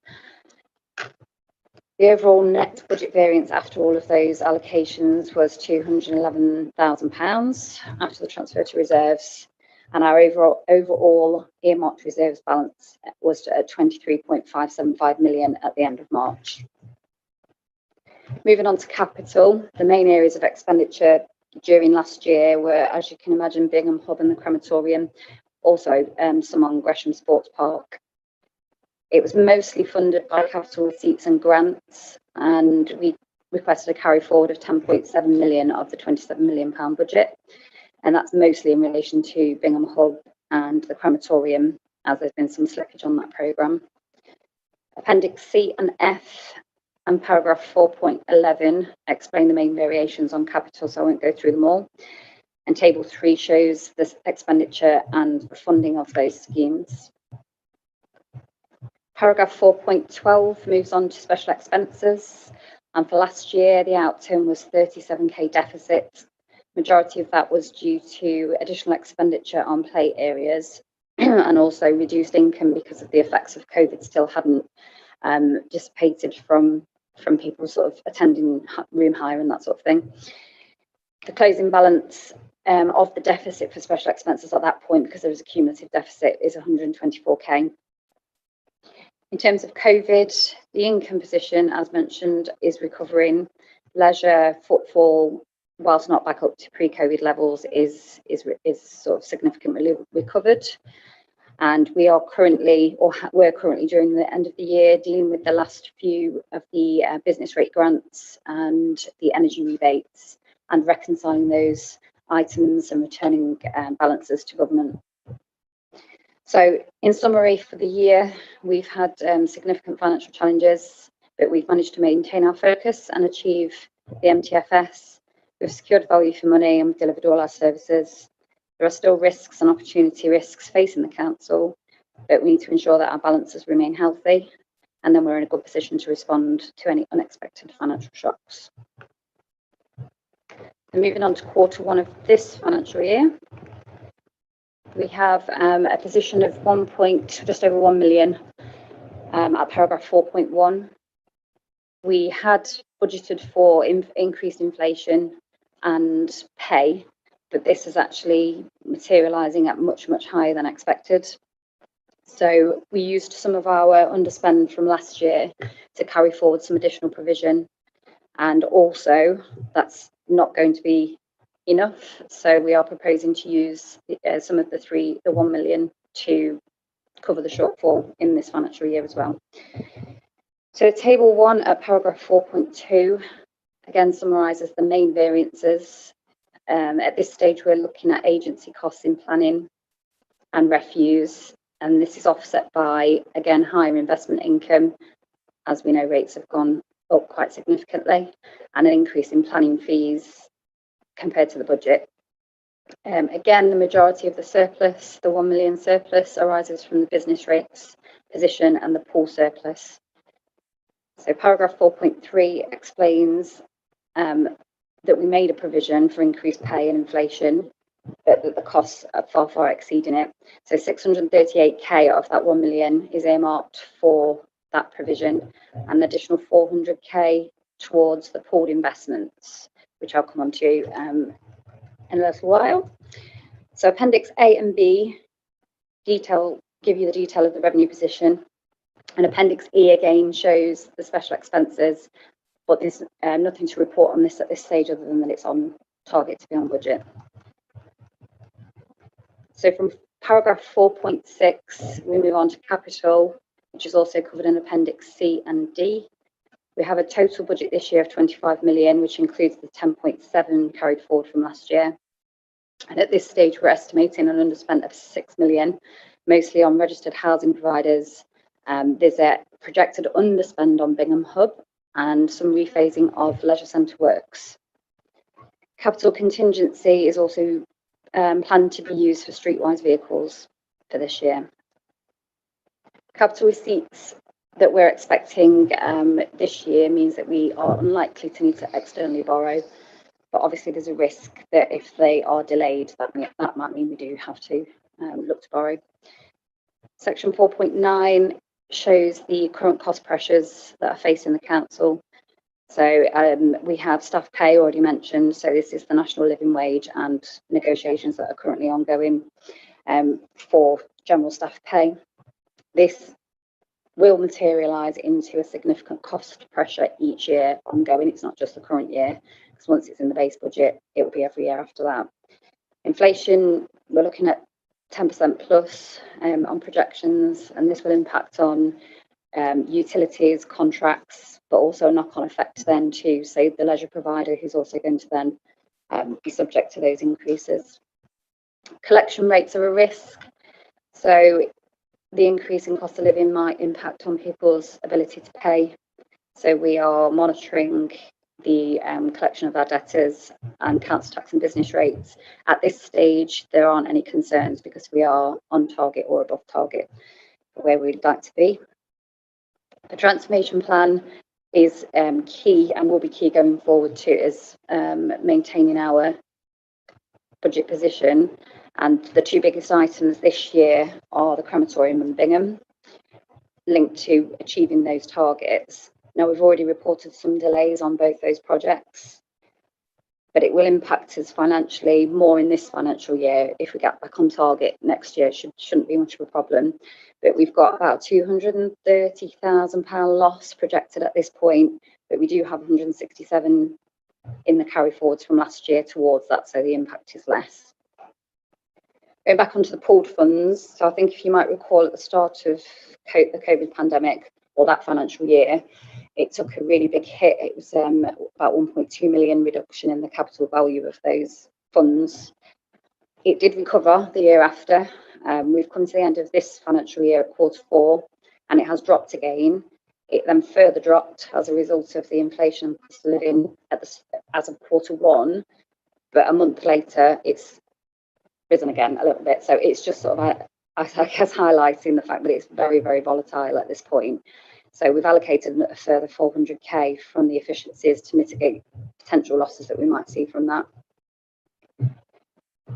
The overall net budget variance after all of those allocations was £211,000 after the transfer to reserves, and our overall earmarked reserves balance was at 23.575 million at the end of March. Moving on to capital, the main areas of expenditure during last year were, as you can imagine, Bingham Hub and the crematorium, also some on Gresham Sports Park. It was mostly funded by capital receipts and grants, and we requested a carry forward of 10.7 million of the £27 million budget, and that's mostly in relation to Bingham Hub and the crematorium, as there's been some slippage on that programme. Appendix C and F and paragraph 4.11 explain the main variations on capital, so I won't go through them all. And table 3 shows the expenditure and the funding of those schemes. Paragraph 4.12 moves on to special expenses, and for last year the outturn was 37k deficit. Majority of that was due to additional expenditure on play areas and also reduced income because of the effects of COVID still hadn't dissipated from people sort of attending room hire and that sort of thing. The closing balance of the deficit for special expenses at that point, because there was a cumulative deficit, is 124k. In terms of COVID, the income position, as mentioned, is recovering. Leisure footfall, whilst not back up to pre-COVID levels, is sort of significantly recovered. And we are currently, or we're currently during the end of the year, dealing with the last few of the business rate grants and the energy rebates, and reconciling those items and returning balances to government. So in summary, for the year, we've had significant financial challenges, but we've managed to maintain our focus and achieve the MTFS. We've secured value for money and we've delivered all our services. There are still risks and opportunity risks facing the council, but we need to ensure that our balances remain healthy, and then we're in a good position to respond to any unexpected financial shocks. And moving on to Q1 of this financial year, we have a position of just over 1 million at paragraph 4.1. We had budgeted for increased inflation and pay, but this is actually materialising at much higher than expected. So we used some of our underspend from last year to carry forward some additional provision, and also that's not going to be enough, so we are proposing to use some of the 1 million to cover the shortfall in this financial year as well. So table 1 at paragraph 4.2 again summarises the main variances. At this stage we're looking at agency costs in planning and refuse, and this is offset by, again, higher investment income, as we know rates have gone up quite significantly, and an increase in planning fees compared to the budget. Again, the majority of the surplus, the 1 million surplus, arises from the business rates position and the pool surplus. So paragraph 4.3 explains that we made a provision for increased pay and inflation, but that the costs are far exceeding it. So 638k of that 1 million is earmarked for that provision, and the additional 400k towards the pooled investments, which I'll come on to in a little while. So Appendix A and B give you the detail of the revenue position, and Appendix E again shows the special expenses, but there's nothing to report on this at this stage other than that it's on target to be on budget. So from paragraph 4.6 we move on to capital, which is also covered in Appendix C and D. We have a total budget this year of 25 million, which includes the 10.7 carried forward from last year. And at this stage, we're estimating an underspend of 6 million, mostly on registered housing providers. There's a projected underspend on Bingham Hub and some rephasing of leisure centre works. Capital contingency is also planned to be used for streetwise vehicles for this year. Capital receipts that we're expecting this year means that we are unlikely to need to externally borrow but obviously there's a risk that if they are delayed, that might mean we do have to look to borrow. Section 4.9 shows the current cost pressures that are facing the council. So we have staff pay already mentioned. So this is the national living wage and negotiations that are currently ongoing for general staff pay. This will materialise into a significant cost pressure each year ongoing. It's not just the current year, because once it's in the base budget, it will be every year after that. Inflation, we're looking at 10% plus on projections, and this will impact on utilities, contracts, but also a knock-on effect then to, say, the leisure provider, who's also going to then be subject to those increases. Collection rates are a risk. So the increase in cost of living might impact on people's ability to pay. So we are monitoring the collection of our debtors and council tax and business rates. At this stage, there aren't any concerns because we are on target or above target for where we'd like to be. The transformation plan is key and will be key going forward to is maintaining our budget position. And the two biggest items this year are the crematorium and Bingham, linked to achieving those targets. Now, we've already reported some delays on both those projects, but it will impact us financially more in this financial year. If we get back on target next year, it shouldn't be much of a problem. But we've got about £230,000 loss projected at this point, but we do have 167 in the carry forwards from last year towards that, so the impact is less. Going back onto the pooled funds, so I think if you might recall at the start of the COVID pandemic, or that financial year, it took a really big hit. It was about 1.2 million reduction in the capital value of those funds. It did recover the year after. We've come to the end of this financial year at Q4, and it has dropped again. It then further dropped as a result of the inflation and cost of living as of Q1, but a month later, it's risen again a little bit. So it's just sort of, I guess, highlighting the fact that it's very, very volatile at this point. So we've allocated a further 400k from the efficiencies to mitigate potential losses that we might see from that.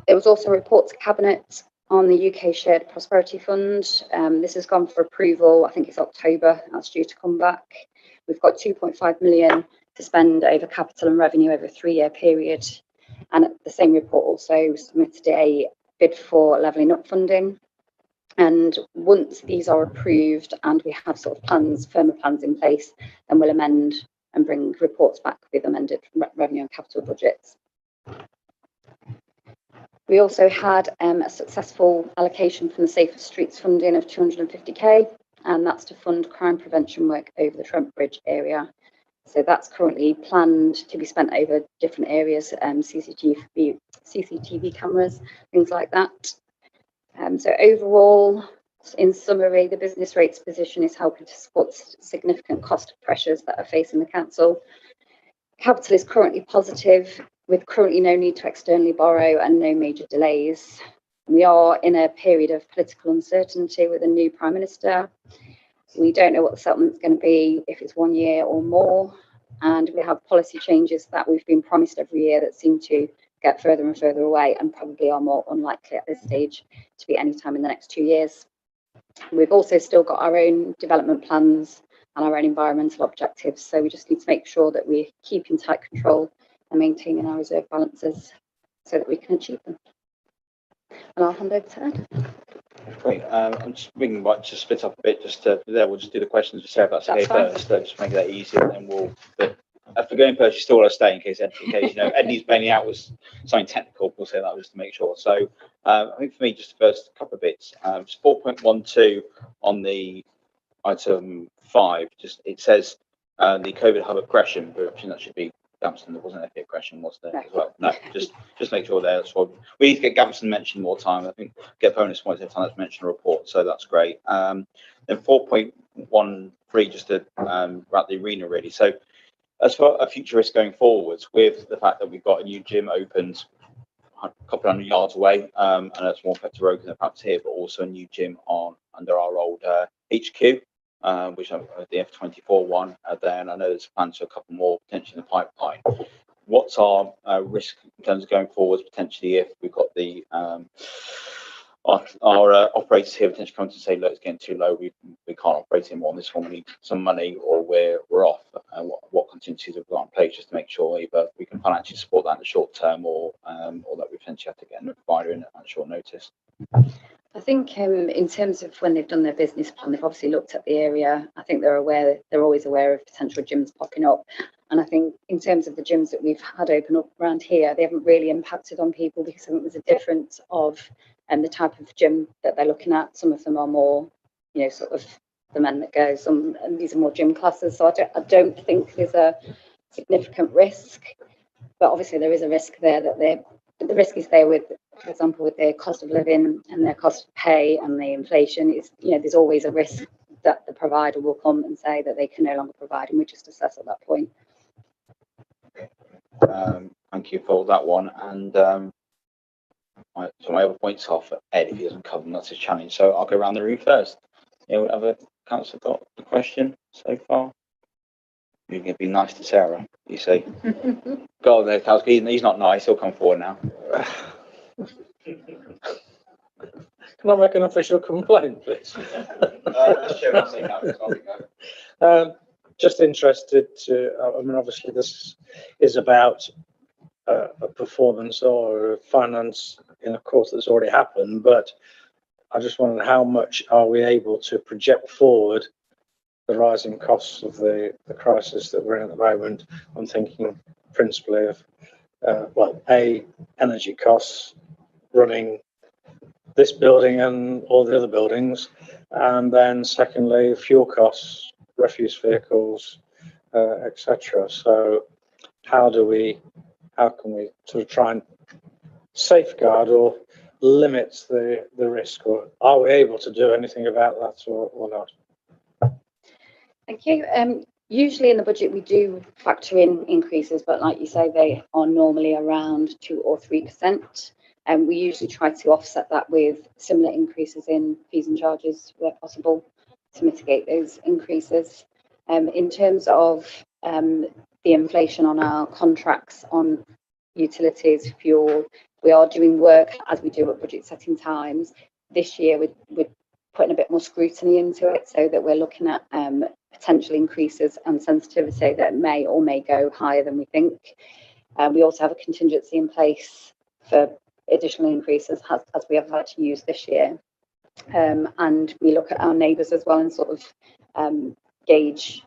There was also a report to Cabinet on the UK Shared Prosperity Fund. This has gone for approval. I think it's October. That's due to come back. We've got 2.5 million to spend over capital and revenue over a 3-year period. And the same report also submitted a bid for levelling up funding. And once these are approved and we have sort of plans, firmer plans in place, then we'll amend and bring reports back with amended revenue and capital budgets. We also had a successful allocation from the Safer Streets funding of 250k, and that's to fund crime prevention work over the Trent Bridge area. So that's currently planned to be spent over different areas, CCTV cameras, things like that. So overall, in summary, the business rates position is helping to support significant cost pressures that are facing the council. Capital is currently positive, with currently no need to externally borrow and no major delays. We are in a period of political uncertainty with a new Prime Minister. We don't know what the settlement's going to be, if it's 1 year or more. And we have policy changes that we've been promised every year that seem to get further and further away and probably are more unlikely at this stage to be any time in the next 2 years. We've also still got our own development plans and our own environmental objectives. So we just need to make sure that we keep in tight control and maintaining our reserve balances so that we can achieve them. And I'll hand over to Ed. Great. I'm just bringing back to split up a bit. We'll just do the questions. Just say if that's okay first. Just make that easier, and then we'll. But for going first, you still want to stay in case Ed needs bailing out was something technical. We'll say that just to make sure. So I think for me, just the first couple of bits. Just 4.12 on the item 5. Just it says the COVID hub aggression, but that should be Gamston. There wasn't any aggression, was there? As well? No, just make sure there. That's what we need to get Gamston mentioned more time. I think get bonus points every time that's mentioned in a report, so that's great. Then 4.13, just to wrap the arena really. So as for a future risk going forwards, with the fact that we've got a new gym opened a couple hundred yards away, and it's more effective road than perhaps here, but also a new gym under our old HQ. Which is the F24 one there, and I know there's plans for a couple more potentially in the pipeline. what's our risk in terms of going forwards, potentially if we've got the our operators here potentially come to say, look, it's getting too low, we can't operate anymore on this one, we need some money, or we're off. What contingencies have we got in place just to make sure either we can financially support that in the short term, or that we potentially have to get a provider in at short notice. I think in terms of when they've done their business plan, they've obviously looked at the area. I think they're always aware of potential gyms popping up. And I think in terms of the gyms that we've had open up around here, they haven't really impacted on people, because I think there's a difference of the type of gym that they're looking at. Some of them are more, sort of the men that go, and these are more gym classes. So I don't think there's a significant risk, but obviously there is a risk there the risk is there with, for example, with their cost of living and their cost of pay and the inflation. Is there's always a risk that the provider will come and say that they can no longer provide, and we just assess at that point. Thank you for that one. And so my other points are for Ed, if he doesn't cover them, that's a challenge. So I'll go around the room first. Other councillor got a question so far? You're going to be nice to Sarah, you say. Go on there, Kowski. He's not nice. He'll come forward now. Can I make an official complaint, please? Just interested to, obviously this is about a performance or a finance in a course that's already happened, but I just wondered how much are we able to project forward the rising costs of the crisis that we're in at the moment. I'm thinking principally of, energy costs running this building and all the other buildings, and then secondly, fuel costs, refuse vehicles, etc. So how can we sort of try and safeguard or limit the risk, or are we able to do anything about that or not? Thank you. Usually in the budget we do factor in increases, but like you say, they are normally around 2 or 3%, and we usually try to offset that with similar increases in fees and charges where possible to mitigate those increases. In terms of the inflation on our contracts on utilities, fuel, we are doing work as we do at budget setting times. This year we're putting a bit more scrutiny into it, so that we're looking at potential increases and sensitivity that may or may go higher than we think. We also have a contingency in place for additional increases as we have had to use this year. And we look at our neighbours as well and sort of gauge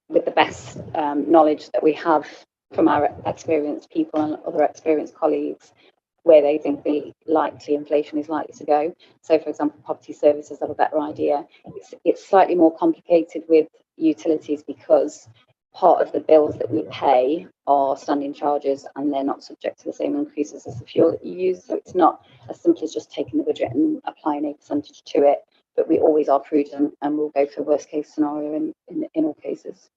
with the best knowledge that we have from our experienced people and other experienced colleagues where they think the likely inflation is likely to go. So, for example, property services have a better idea. It's slightly more complicated with utilities because part of the bills that we pay are standing charges and they're not subject to the same increases as the fuel that you use. So it's not as simple as just taking the budget and applying a percentage to it, but we always are prudent and we'll go for worst case scenario in all cases.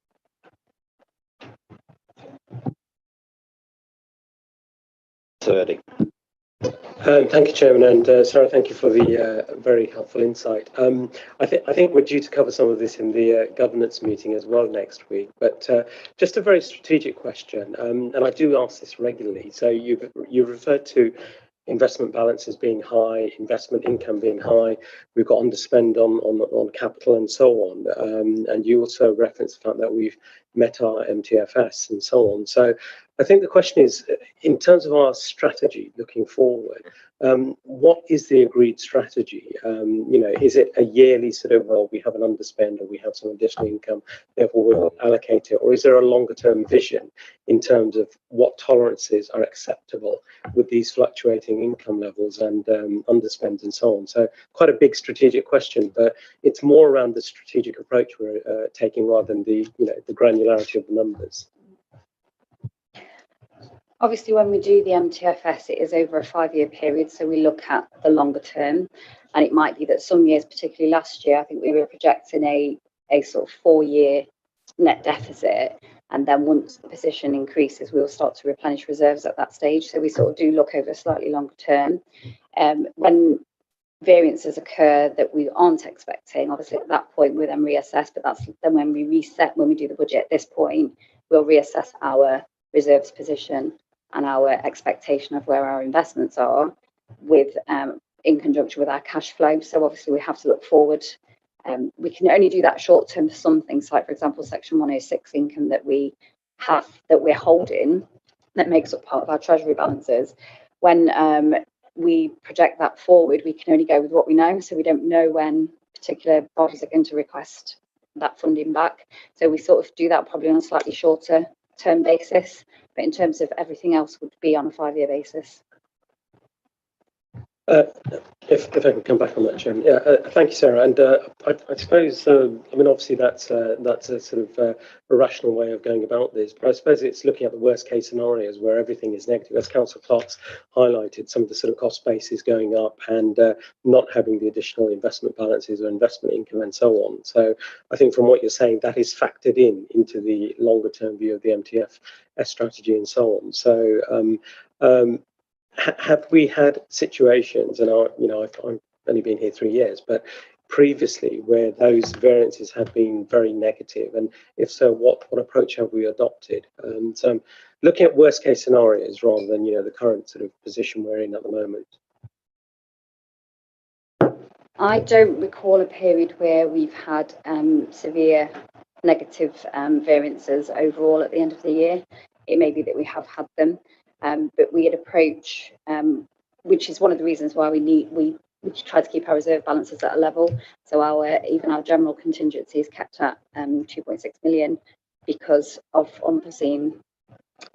Thank you, Chairman, and Sarah, thank you for the very helpful insight. I think we're due to cover some of this in the governance meeting as well next week, but just a very strategic question, and I do ask this regularly. So you've referred to investment balances being high, investment income being high. We've got underspend on capital and so on, and you also referenced the fact that we've met our MTFS and so on. So I think the question is, in terms of our strategy looking forward, what is the agreed strategy? Is it a yearly sort of, well, we have an underspend or we have some additional income, therefore we'll allocate it, or is there a longer term vision in terms of what tolerances are acceptable with these fluctuating income levels and underspend and so on? So quite a big strategic question, but it's more around the strategic approach we're taking rather than the granularity of the numbers. Obviously, when we do the MTFS, it is over a 5-year period, so we look at the longer term, and it might be that some years, particularly last year, I think we were projecting a sort of 4-year net deficit, and then once the position increases, we'll start to replenish reserves at that stage. So we sort of do look over a slightly longer term. When variances occur that we aren't expecting, obviously at that point we'll then reassess, but that's then when we reset, when we do the budget at this point, we'll reassess our reserves position and our expectation of where our investments are with in conjunction with our cash flow. So obviously we have to look forward. We can only do that short term for some things, like for example Section 106 income that we have, that we're holding, that makes up part of our treasury balances. When we project that forward, we can only go with what we know, so we don't know when particular bodies are going to request that funding back. So we sort of do that probably on a slightly shorter term basis, but in terms of everything else would be on a 5-year basis. If I can come back on that, Chairman. Yeah, thank you, Sarah. And I suppose, I mean, obviously that's a sort of a rational way of going about this, but I suppose it's looking at the worst case scenarios where everything is negative. As Councillor Clark's highlighted, some of the sort of cost base is going up and not having the additional investment balances or investment income and so on. So I think from what you're saying, that is factored into the longer term view of the MTF strategy and so on. So have we had situations, and I've only been here 3 years, but previously where those variances have been very negative, and if so, what approach have we adopted? And looking at worst case scenarios rather than the current sort of position we're in at the moment. I don't recall a period where we've had severe negative variances overall at the end of the year. It may be that we have had them. But we had approach, which is one of the reasons why we try to keep our reserve balances at a level. So even our general contingency is kept at 2.6 million because of unforeseen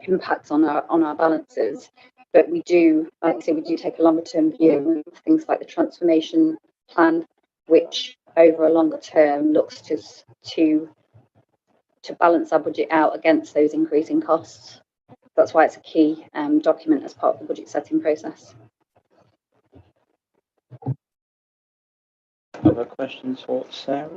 impacts on our balances. But we do, like I say, we do take a longer term view of things like the transformation plan, which over a longer term looks to balance our budget out against those increasing costs. That's why it's a key document as part of the budget setting process. Other questions for Sarah?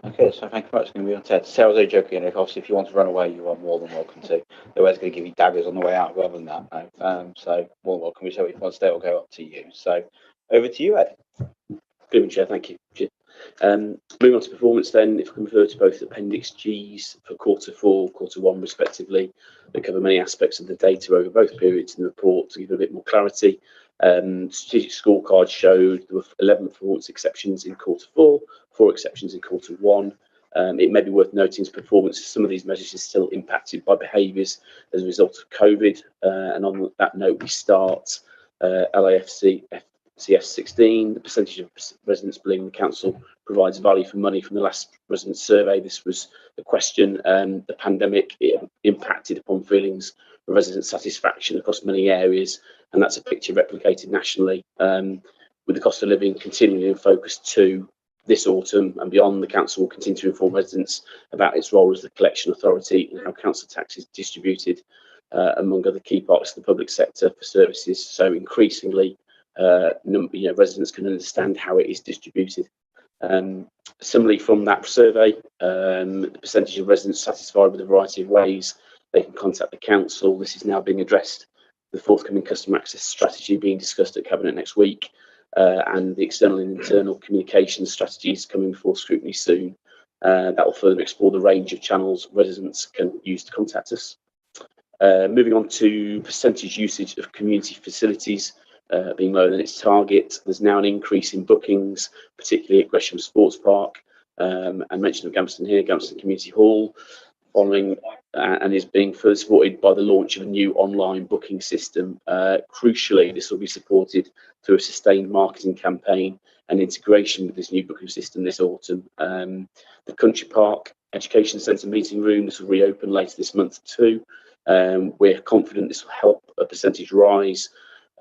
Okay, so thank you very much. Going to be on Ted. Sarah's only joking. Obviously, if you want to run away, you are more than welcome to. The way's going to give you daggers on the way out rather than that. No. So more than welcome. So if you want to stay, it'll go up to you. So over to you, Ed. Good evening, Chair. Thank you. Moving on to performance then, if I can refer to both Appendix Gs for Q4, Q1 respectively, that cover many aspects of the data over both periods in the report to give a bit more clarity. Strategic scorecard showed there were 11 performance exceptions in Q4, 4 exceptions in Q1. It may be worth noting as performance, some of these measures are still impacted by behaviours as a result of COVID. And on that note, we start LAFC CS16, the percentage of residents believing the council provides value for money from the last resident survey. This was a question. The pandemic impacted upon feelings of resident satisfaction across many areas, and that's a picture replicated nationally. With the cost of living continuing in focus to this autumn and beyond, the council will continue to inform residents about its role as the collection authority and how council tax is distributed among other key parts of the public sector for services. So increasingly, residents can understand how it is distributed. Similarly, from that survey, the percentage of residents satisfied with a variety of ways they can contact the council. This is now being addressed. The forthcoming customer access strategy being discussed at Cabinet next week, and the external and internal communication strategies coming before scrutiny soon. That will further explore the range of channels residents can use to contact us. Moving on to percentage usage of community facilities. Being lower than its target. There's now an increase in bookings, particularly at Gresham Sports Park, and mention of Gamston here, Gamston Community Hall, following and is being further supported by the launch of a new online booking system. Crucially, this will be supported through a sustained marketing campaign and integration with this new booking system this autumn. The Country Park Education Centre meeting room, this will reopen later this month too. We're confident this will help a percentage rise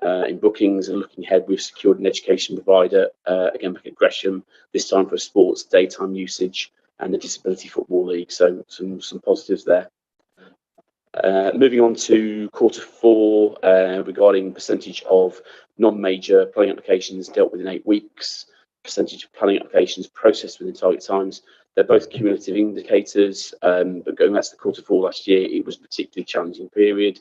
in bookings, and looking ahead, we've secured an education provider, again back at Gresham, this time for sports daytime usage and the Disability Football League. So some positives there. Moving on to Q4, regarding percentage of non-major planning applications dealt with in 8 weeks, percentage of planning applications processed within target times. They're both cumulative indicators, but going back to the Q4 last year, it was a particularly challenging period.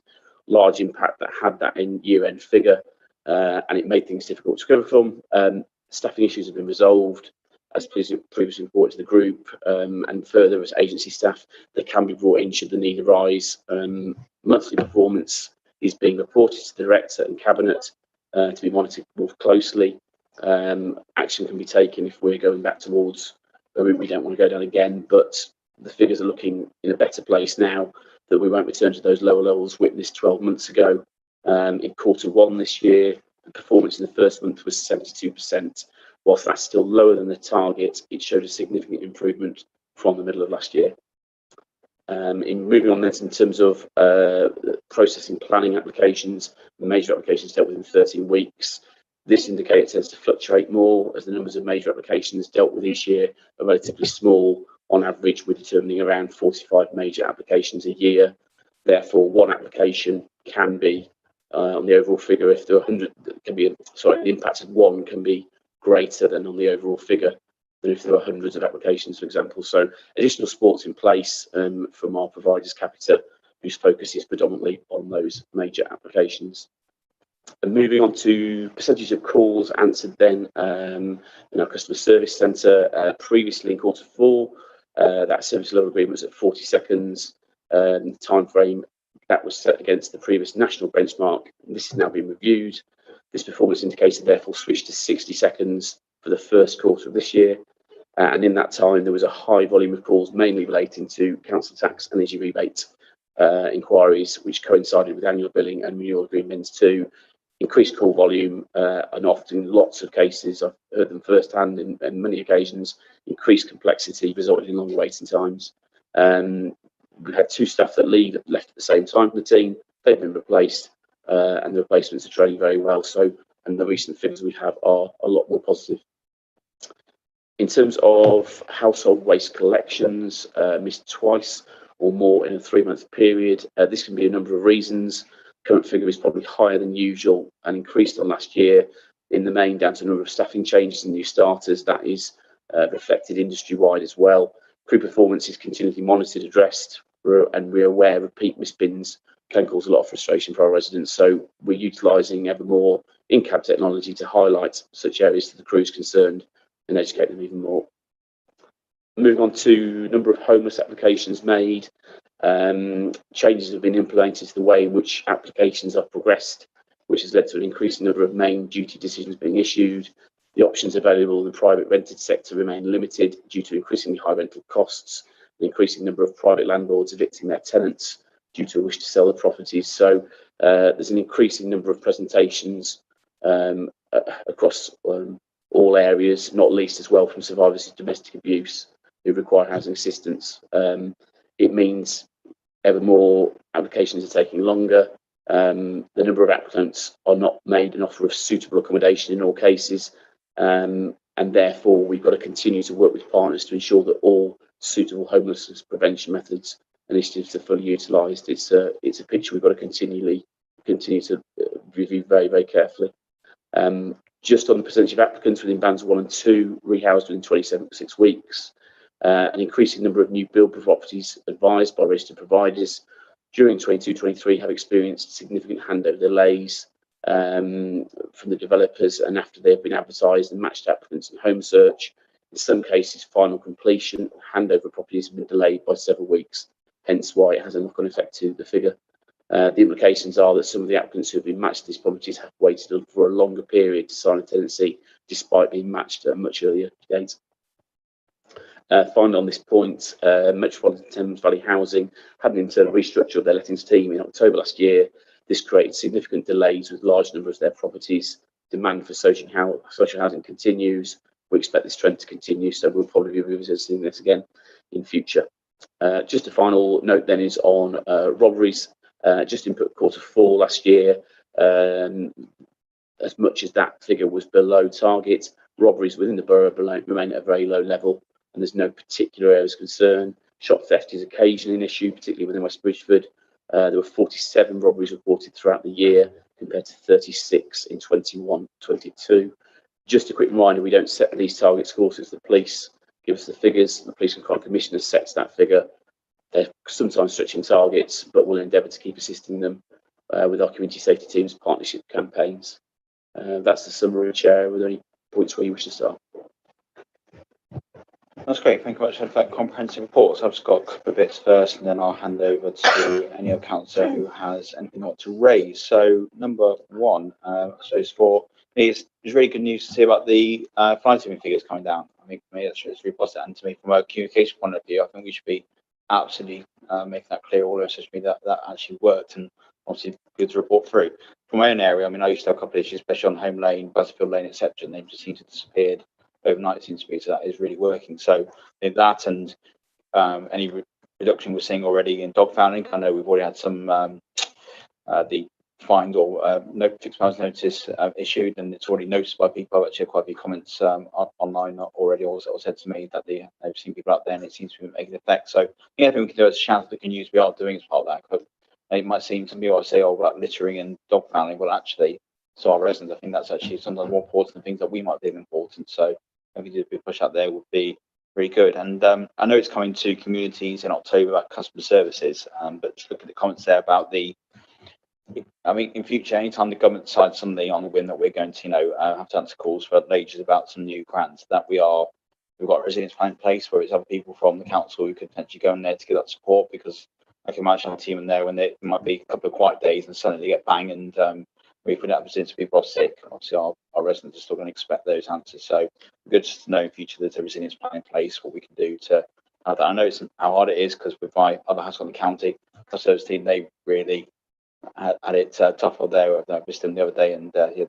Large impact that had that in year-end figure, and it made things difficult to recover from. Staffing issues have been resolved. as previously reported to the group, and further as agency staff, they can be brought in should the need arise. Monthly performance is being reported to the director and cabinet to be monitored more closely. Action can be taken if we're going back towards a route we don't want to go down again, but the figures are looking in a better place now that we won't return to those lower levels witnessed 12 months ago. In Q1 this year, the performance in the first month was 72%. Whilst that's still lower than the target, it showed a significant improvement from the middle of last year. In moving on then in terms of processing planning applications, major applications dealt with in 13 weeks. This indicator tends to fluctuate more as the numbers of major applications dealt with each year are relatively small. On average, we're determining around 45 major applications a year. Therefore, one application can be on the overall figure, if there are 100, can be, sorry, the impact of one can be greater than on the overall figure than if there are hundreds of applications, for example. So additional supports in place from our providers, Capita, whose focus is predominantly on those major applications. And moving on to percentage of calls answered then in our customer service centre. Previously in Q4, that service level agreement was at 40 seconds. The time frame that was set against the previous national benchmark. This has now been reviewed. This performance indicator therefore switched to 60 seconds for the first quarter of this year. And in that time, there was a high volume of calls, mainly relating to council tax and energy rebate inquiries, which coincided with annual billing and renewal agreements to increased call volume, and often in lots of cases, I've heard them firsthand in many occasions, increased complexity resulted in longer waiting times. We had 2 staff that left at the same time from the team. They've been replaced, and the replacements are trading very well. So, and the recent figures we have are a lot more positive. In terms of household waste collections, missed twice or more in a 3-month period. This can be a number of reasons. Current figure is probably higher than usual and increased on last year, in the main down to a number of staffing changes and new starters. That is reflected industry-wide as well. Crew performance is continually monitored, addressed, and we're aware repeat misbins can cause a lot of frustration for our residents. So we're utilising ever more in-cab technology to highlight such areas to the crews concerned and educate them even more. Moving on to number of homeless applications made. Changes have been implemented to the way in which applications are progressed, which has led to an increasing number of main duty decisions being issued. The options available in the private rented sector remain limited due to increasingly high rental costs, the increasing number of private landlords evicting their tenants due to a wish to sell the properties. So there's an increasing number of presentations across all areas, not least as well from survivors of domestic abuse who require housing assistance. It means ever more applications are taking longer. The number of applicants are not made an offer of suitable accommodation in all cases, and therefore we've got to continue to work with partners to ensure that all suitable homelessness prevention methods initiatives are fully utilised. It's a picture we've got to continue to review very, very carefully. Just on the percentage of applicants within bands 1 and 2 rehoused within 26 weeks, an increasing number of new build properties advised by registered providers during 22-23 have experienced significant handover delays from the developers, and after they have been advertised and matched applicants in home search, in some cases final completion or handover properties have been delayed by several weeks, hence why it has a knock-on effect to the figure. The implications are that some of the applicants who have been matched to these properties have waited for a longer period to sign a tenancy despite being matched at a much earlier date. Finally, on this point, Metropolitan Thames Valley Housing had an internal restructure of their lettings team in October last year. This created significant delays with large numbers of their properties. Demand for social housing continues. We expect this trend to continue, so we'll probably be revisiting this again in future. Just a final note then is on robberies. Just in Q4 last year, as much as that figure was below target, robberies within the borough remain at a very low level, and there's no particular areas of concern. Shop theft is occasionally an issue, particularly within West Bridgford. There were 47 robberies reported throughout the year, compared to 36 in 21-22. Just a quick reminder, we don't set these targets, of course, it's the police give us the figures. The Police and Crime Commissioner sets that figure. They're sometimes stretching targets, but we'll endeavour to keep assisting them with our community safety teams partnership campaigns. That's the summary, Chair. Were there any points where you wish to start? That's great. Thank you very much for that comprehensive report. So I've just got a couple of bits first, and then I'll hand over to any other councillor who has anything they want to raise. So number one, I suppose for me, it's really good news to see about the fly tipping figures coming down. I think for me, that's really positive. And to me, from a communication point of view, I think we should be absolutely making that clear all over social media that actually worked, and obviously good to report through. From my own area, I mean, I used to have a couple of issues, especially on Home Lane, Butterfield Lane, etc., and they just seem to have disappeared overnight. It seems to be, so that is really working. So I think that, and any reduction we're seeing already in dog fouling. I know we've already had some the fined or no fixed price notice issued, and it's already noticed by people. I've actually had quite a few comments online already also said to me that they've seen people out there, and it seems to be making an effect. So anything we can do as a channel we can use, we are doing as part of that. But it might seem to me, I say, oh, about littering and dog fouling. Well, actually, to our residents, I think that's actually sometimes more important than things that we might deem important. So if we do a push out there, would be really good. And I know it's coming to communities in October about customer services, but just look at the comments there about I mean, in future, anytime the government decides something on the whim that we're going to, have to answer calls for ages about some new grants, that we've got a resilience plan in place where it's other people from the council who could potentially go in there to give that support, because I can imagine a team in there when there might be a couple of quiet days and suddenly they get bang, and we put that resilience people off sick. Obviously, our residents are still going to expect those answers. So good to know in future there's a resilience plan in place, what we can do to have that. I know it's how hard it is, because with my other house on the county, the service team, they really had it tough on there. I missed them the other day, and they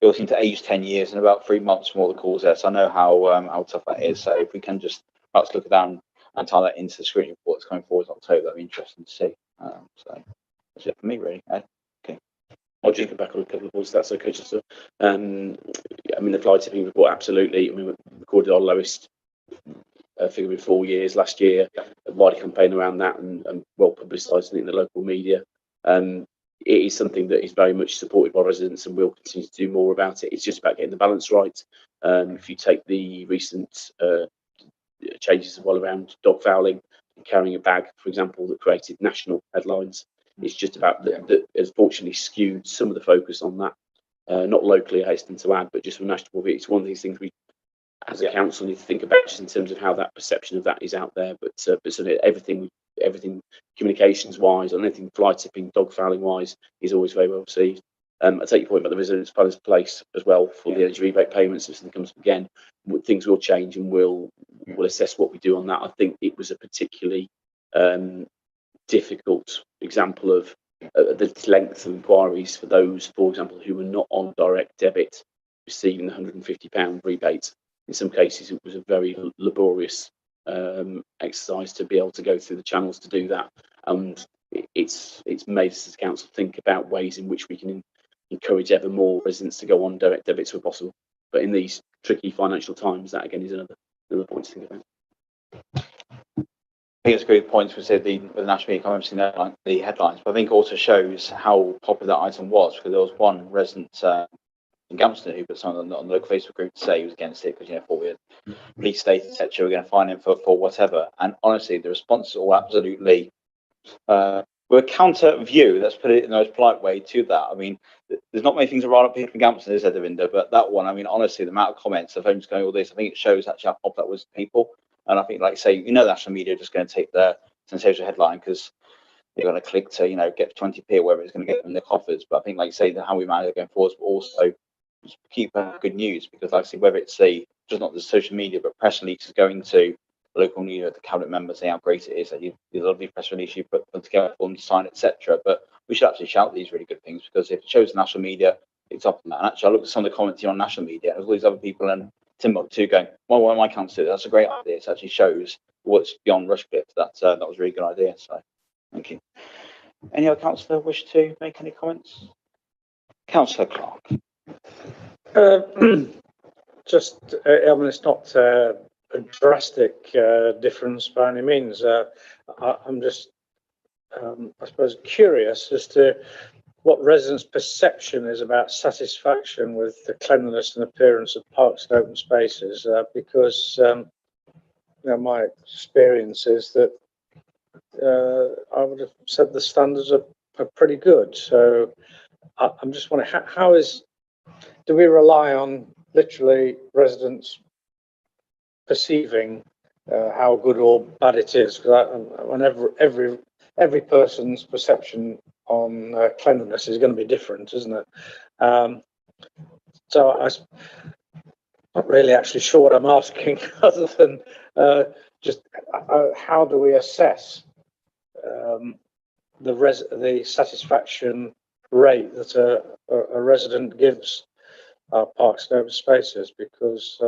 all seem to age 10 years in about 3 months from all the calls there. So I know how tough that is. So if we can just perhaps look at that and tie that into the screening report that's coming forward in October, that'd be interesting to see. So that's it for me, really. Okay. I'll just go back on a couple of points. That's okay, just I mean, the fly tipping report, absolutely. I mean, we recorded our lowest figure in 4 years last year. A wider campaign around that, and well publicised in the local media. It is something that is very much supported by residents, and we'll continue to do more about it. It's just about getting the balance right. If you take the recent changes as well around dog fouling and carrying a bag, for example, that created national headlines, it's just about that has fortunately skewed some of the focus on that, not locally, I hasten to add, but just from national point of view. It's one of these things we, as a council, need to think about, just in terms of how that perception of that is out there. But certainly everything communications wise, and anything fly tipping, dog fouling wise, is always very well received. I take your point about the resilience plan in place as well for the energy rebate payments. If something comes up again, things will change, and we'll assess what we do on that. I think it was a particularly difficult example of the length of inquiries for those, for example, who were not on direct debit receiving the £150 rebate. In some cases, it was a very laborious exercise to be able to go through the channels to do that, and it's made us as a council think about ways in which we can encourage ever more residents to go on direct debits where possible. But in these tricky financial times, that again is another point to think about. I think it's a great point. We said the national media, I've seen the headlines, but I think it also shows how popular that item was, because there was one resident in Gamston who put something on the local Facebook group to say he was against it because, thought we had police state, etc. We're going to fine him for whatever. And honestly, the response is all absolutely we're counter view. Let's put it in the most polite way to that. I mean, there's not many things that rile up people in Gamston, is there, Davinder? But that one, I mean, honestly, the amount of comments, the phones going, all this, I think it shows actually how popular that was to people. And I think, like say, national media are just going to take the sensational headline because they're going to click to, get 20p or whatever it's going to get them in their coffers. But I think, like say, how we manage it going forward, but also just keep good news, because, like I say, whether it's just not the social media, but press releases going to local media, the cabinet members, saying how great it is that you lovely press release you put together for them to sign, etc. But we should actually shout these really good things, because if it shows the national media, it's up on that. And actually, I looked at some of the comments here on national media, and there's all these other people and Timbuktu going, well, why am I council? That's a great idea. It actually shows what's beyond Rushcliffe. That was a really good idea. So thank you. Any other councillor wish to make any comments? Councillor Clark. Just, I mean, it's not a drastic difference by any means. I'm just, I suppose, curious as to what residents' perception is about satisfaction with the cleanliness and appearance of parks and open spaces, because my experience is that I would have said the standards are pretty good. So I'm just wondering, do we rely on literally residents perceiving how good or bad it is. Whenever every person's perception on cleanliness is going to be different, isn't it? So I'm not really actually sure what I'm asking, other than just how do we assess the satisfaction rate that a resident gives our parks and open spaces, because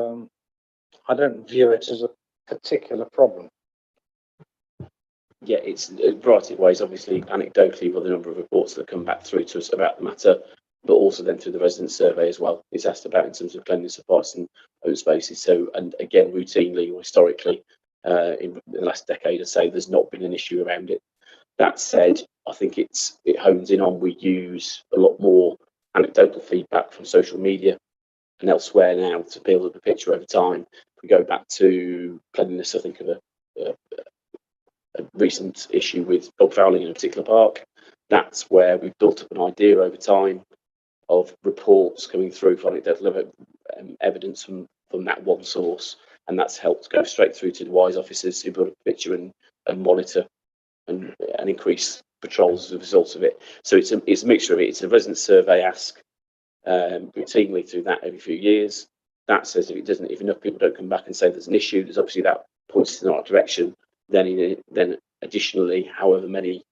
I don't view it as a particular problem. Yeah, it's a variety of ways, obviously anecdotally with the number of reports that come back through to us about the matter, but also then through the resident survey as well. It's asked about in terms of cleanliness of parks and open spaces. So, and again, routinely or historically, in the last decade or so, there's not been an issue around it. That said, I think it hones in on, we use a lot more anecdotal feedback from social media and elsewhere now to build up the picture over time. If we go back to cleanliness, I think of a recent issue with dog fouling in a particular park. That's where we've built up an idea over time of reports coming through for anecdotal evidence from that one source, and that's helped go straight through to the WISE officers who build up a picture and monitor and increase patrols as a result of it. So it's a mixture of it. It's a resident survey ask routinely through that every few years. That says if enough people don't come back and say there's an issue, there's obviously that points in the right direction. Then additionally, however many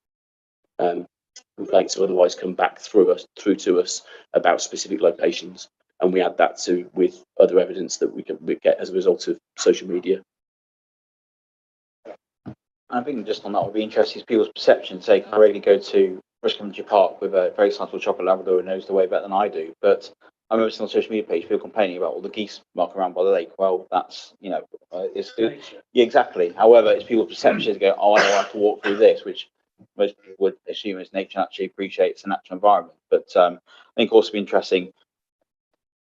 complaints or otherwise come back through to us about specific locations, and we add that to with other evidence that we get as a result of social media. I think just on that would be interesting is people's perception. Say, I regularly go to Rushcliffe Park with a very excitable chocolate Labrador who knows the way better than I do, but I remember seeing on social media page people complaining about all the geese marking around by the lake. Well, that's, it's good. Yeah, exactly. However, it's people's perception to go, oh, I don't have to walk through this, which most people would assume is nature actually appreciates the natural environment. But I think also be interesting,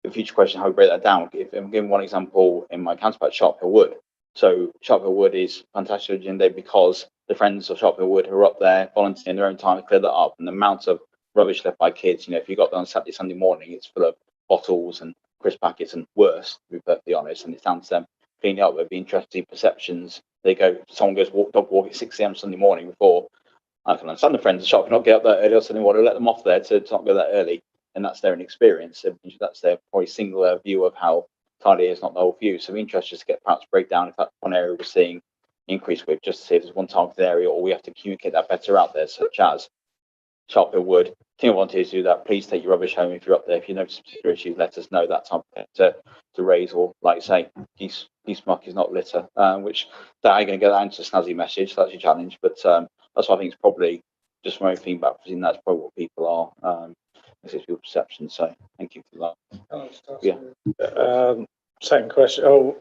the future question, how we break that down. If I'm giving one example in my counterpart, Sharp Hill Wood. So Sharp Hill Wood is fantastic agenda because the friends of Sharp Hill Wood who are up there volunteering their own time to clear that up, and the amount of rubbish left by kids, if you got there on Saturday, Sunday morning, it's full of bottles and crisp packets and worse, to be perfectly honest, and it's down to them cleaning up. It'd be interesting perceptions. Someone goes dog walk at 6 a.m. Sunday morning before, I can understand the friends of shop not get up that early or Sunday morning, let them off there to not go that early, and that's their own experience. So that's their probably singular view of how tidy is, not the whole view. So we're interested to get perhaps breakdown if that's one area we're seeing increase with, just to see if there's one targeted area or we have to communicate that better out there, such as Sharp Hill Wood. Team of volunteers do that. Please take your rubbish home if you're up there. If you notice particular issues, let us know. That type of thing to raise, or like you say, geese muck is not litter, which that ain't going to get that into a snazzy message. So that's your challenge. But that's why I think it's probably just my own feedback. That's probably what people are. This is people's perception. So thank you for that. Yeah. Second question. Oh,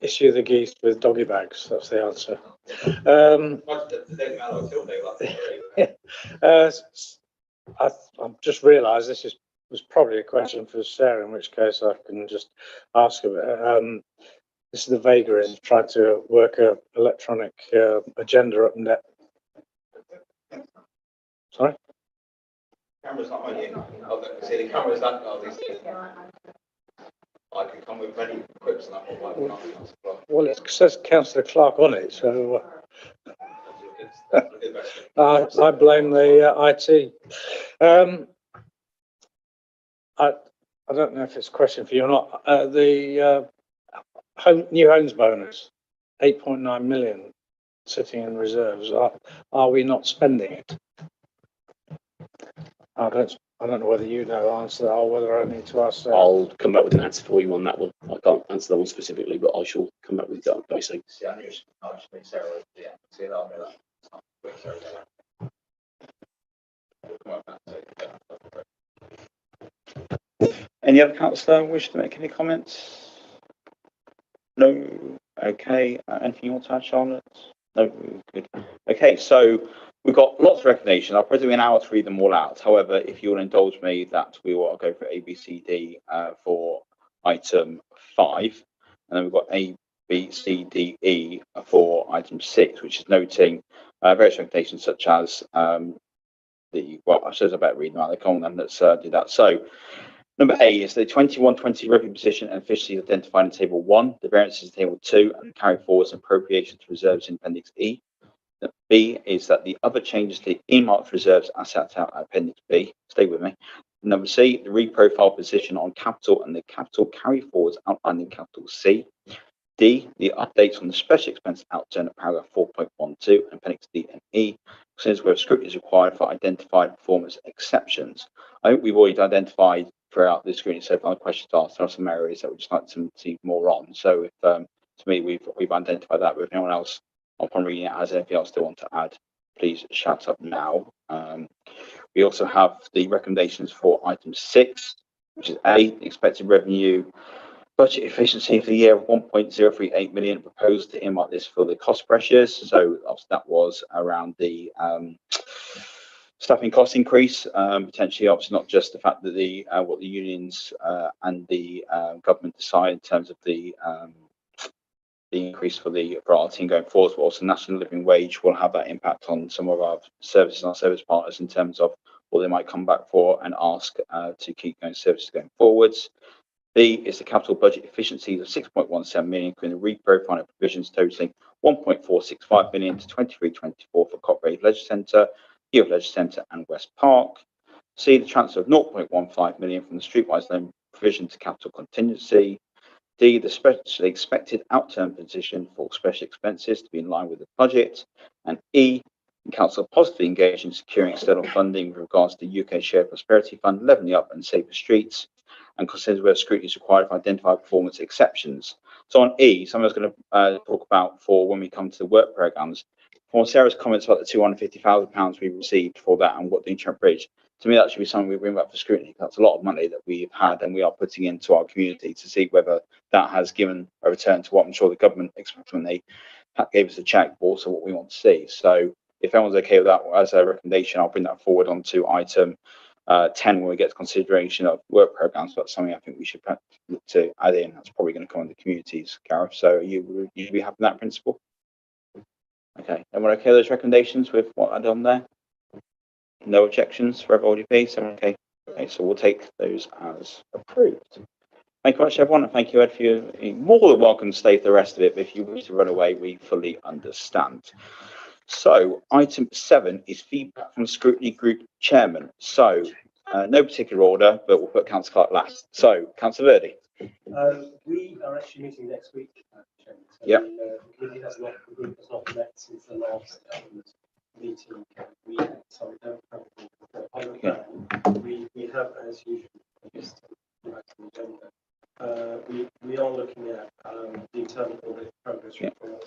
issue the geese with doggy bags. That's the answer. I've just realised this was probably a question for Sarah, in which case I can just ask her. This is the vagary trying to work a electronic agenda up net. Sorry? Camera's not on you. See, the camera's that. I could come with many quips on that one. Well, it says Councillor Clark on it, so I blame the IT. I don't know if it's a question for you or not. The new homes bonus, 8.9 million sitting in reserves. Are we not spending it? I don't know whether you know the answer or whether I need to ask that. I'll come back with an answer for you on that one. I can't answer that one specifically, but I shall come back with that basically. Any other councillor wish to make any comments? No. Okay. Anything you want to add, Charlotte? No. Good. Okay. So we've got lots of recognition. I'll probably an hour to read them all out. However, if you will indulge me, that we will go for A, B, C, D for item 5, and then we've got A, B, C, D, E for item 6, which is noting various recognitions such as I suppose I better read them out. They're common, and let's do that. So Number A is the 21-20 revenue position and efficiency identified in Table 1, the variances in Table 2, and carry forwards and appropriations reserves in Appendix E. B is that the other changes to the earmarked reserves are set out at Appendix B. Stay with me. Number C, the reprofile position on capital and the capital carry forwards outlined in capital C. D, the updates on the special expense outturn at paragraph 4.12 and Appendix D and E, since where scrutiny is required for identified performance exceptions. I think we've already identified throughout the scrutiny so far, the questions asked, there are some areas that we'd just like to see more on. So if, to me, we've identified that. But if anyone else upon reading it has anything else they want to add, please shout up now. We also have the recommendations for item 6, which is A, the expected revenue budget efficiency for the year of 1.038 million, proposed to earmark this for the cost pressures. So that was around the staffing cost increase, potentially obviously not just the fact that the what the unions and the government decide in terms of the increase for our team going forward, but also national living wage will have that impact on some of our services and our service partners in terms of what they might come back for and ask to keep going services going forwards. B is the capital budget efficiencies of 6.17 million, including the reprofiling of provisions totaling 1.465 million to 23-24 for Cotgrave Leisure Centre, Youth Leisure Centre and West Park. C, the transfer of 0.15 million from the streetwise loan provision to capital contingency. D, the expected outturn position for special expenses to be in line with the budget. And E, the council positively engaged in securing external funding with regards to the UK Shared Prosperity Fund, Levelling Up and Safer Streets, and considers where scrutiny is required for identified performance exceptions. So on E, someone's going to talk about for when we come to the work programmes. For Sarah's comments about the £250,000 we received for that and what the Trent Bridge, to me that should be something we bring back for scrutiny. That's a lot of money that we've had and we are putting into our community to see whether that has given a return to what I'm sure the government expects when they gave us a cheque, but also what we want to see. So if anyone's okay with that as a recommendation, I'll bring that forward onto item 10 when we get to consideration of work programmes. That's something I think we should look to add in. That's probably going to come on the communities, Gareth. So you be happy with that principle? Okay, and we're okay with those recommendations with what I've done there? No objections for everybody, please? Okay. Okay, so we'll take those as approved. Thank you very much, everyone, and thank you, Ed, for you're more than welcome to stay for the rest of it, but if you wish to run away, we fully understand. So, item 7 is feedback from the Scrutiny Group Chairman. So, no particular order, but we'll put Councillor Clark last. So, Councillor Verdi. We are actually meeting next week. So yep. The committee has not, the group has not met since the last meeting we had. So we have, as usual, just we are looking at the internal audit progress report,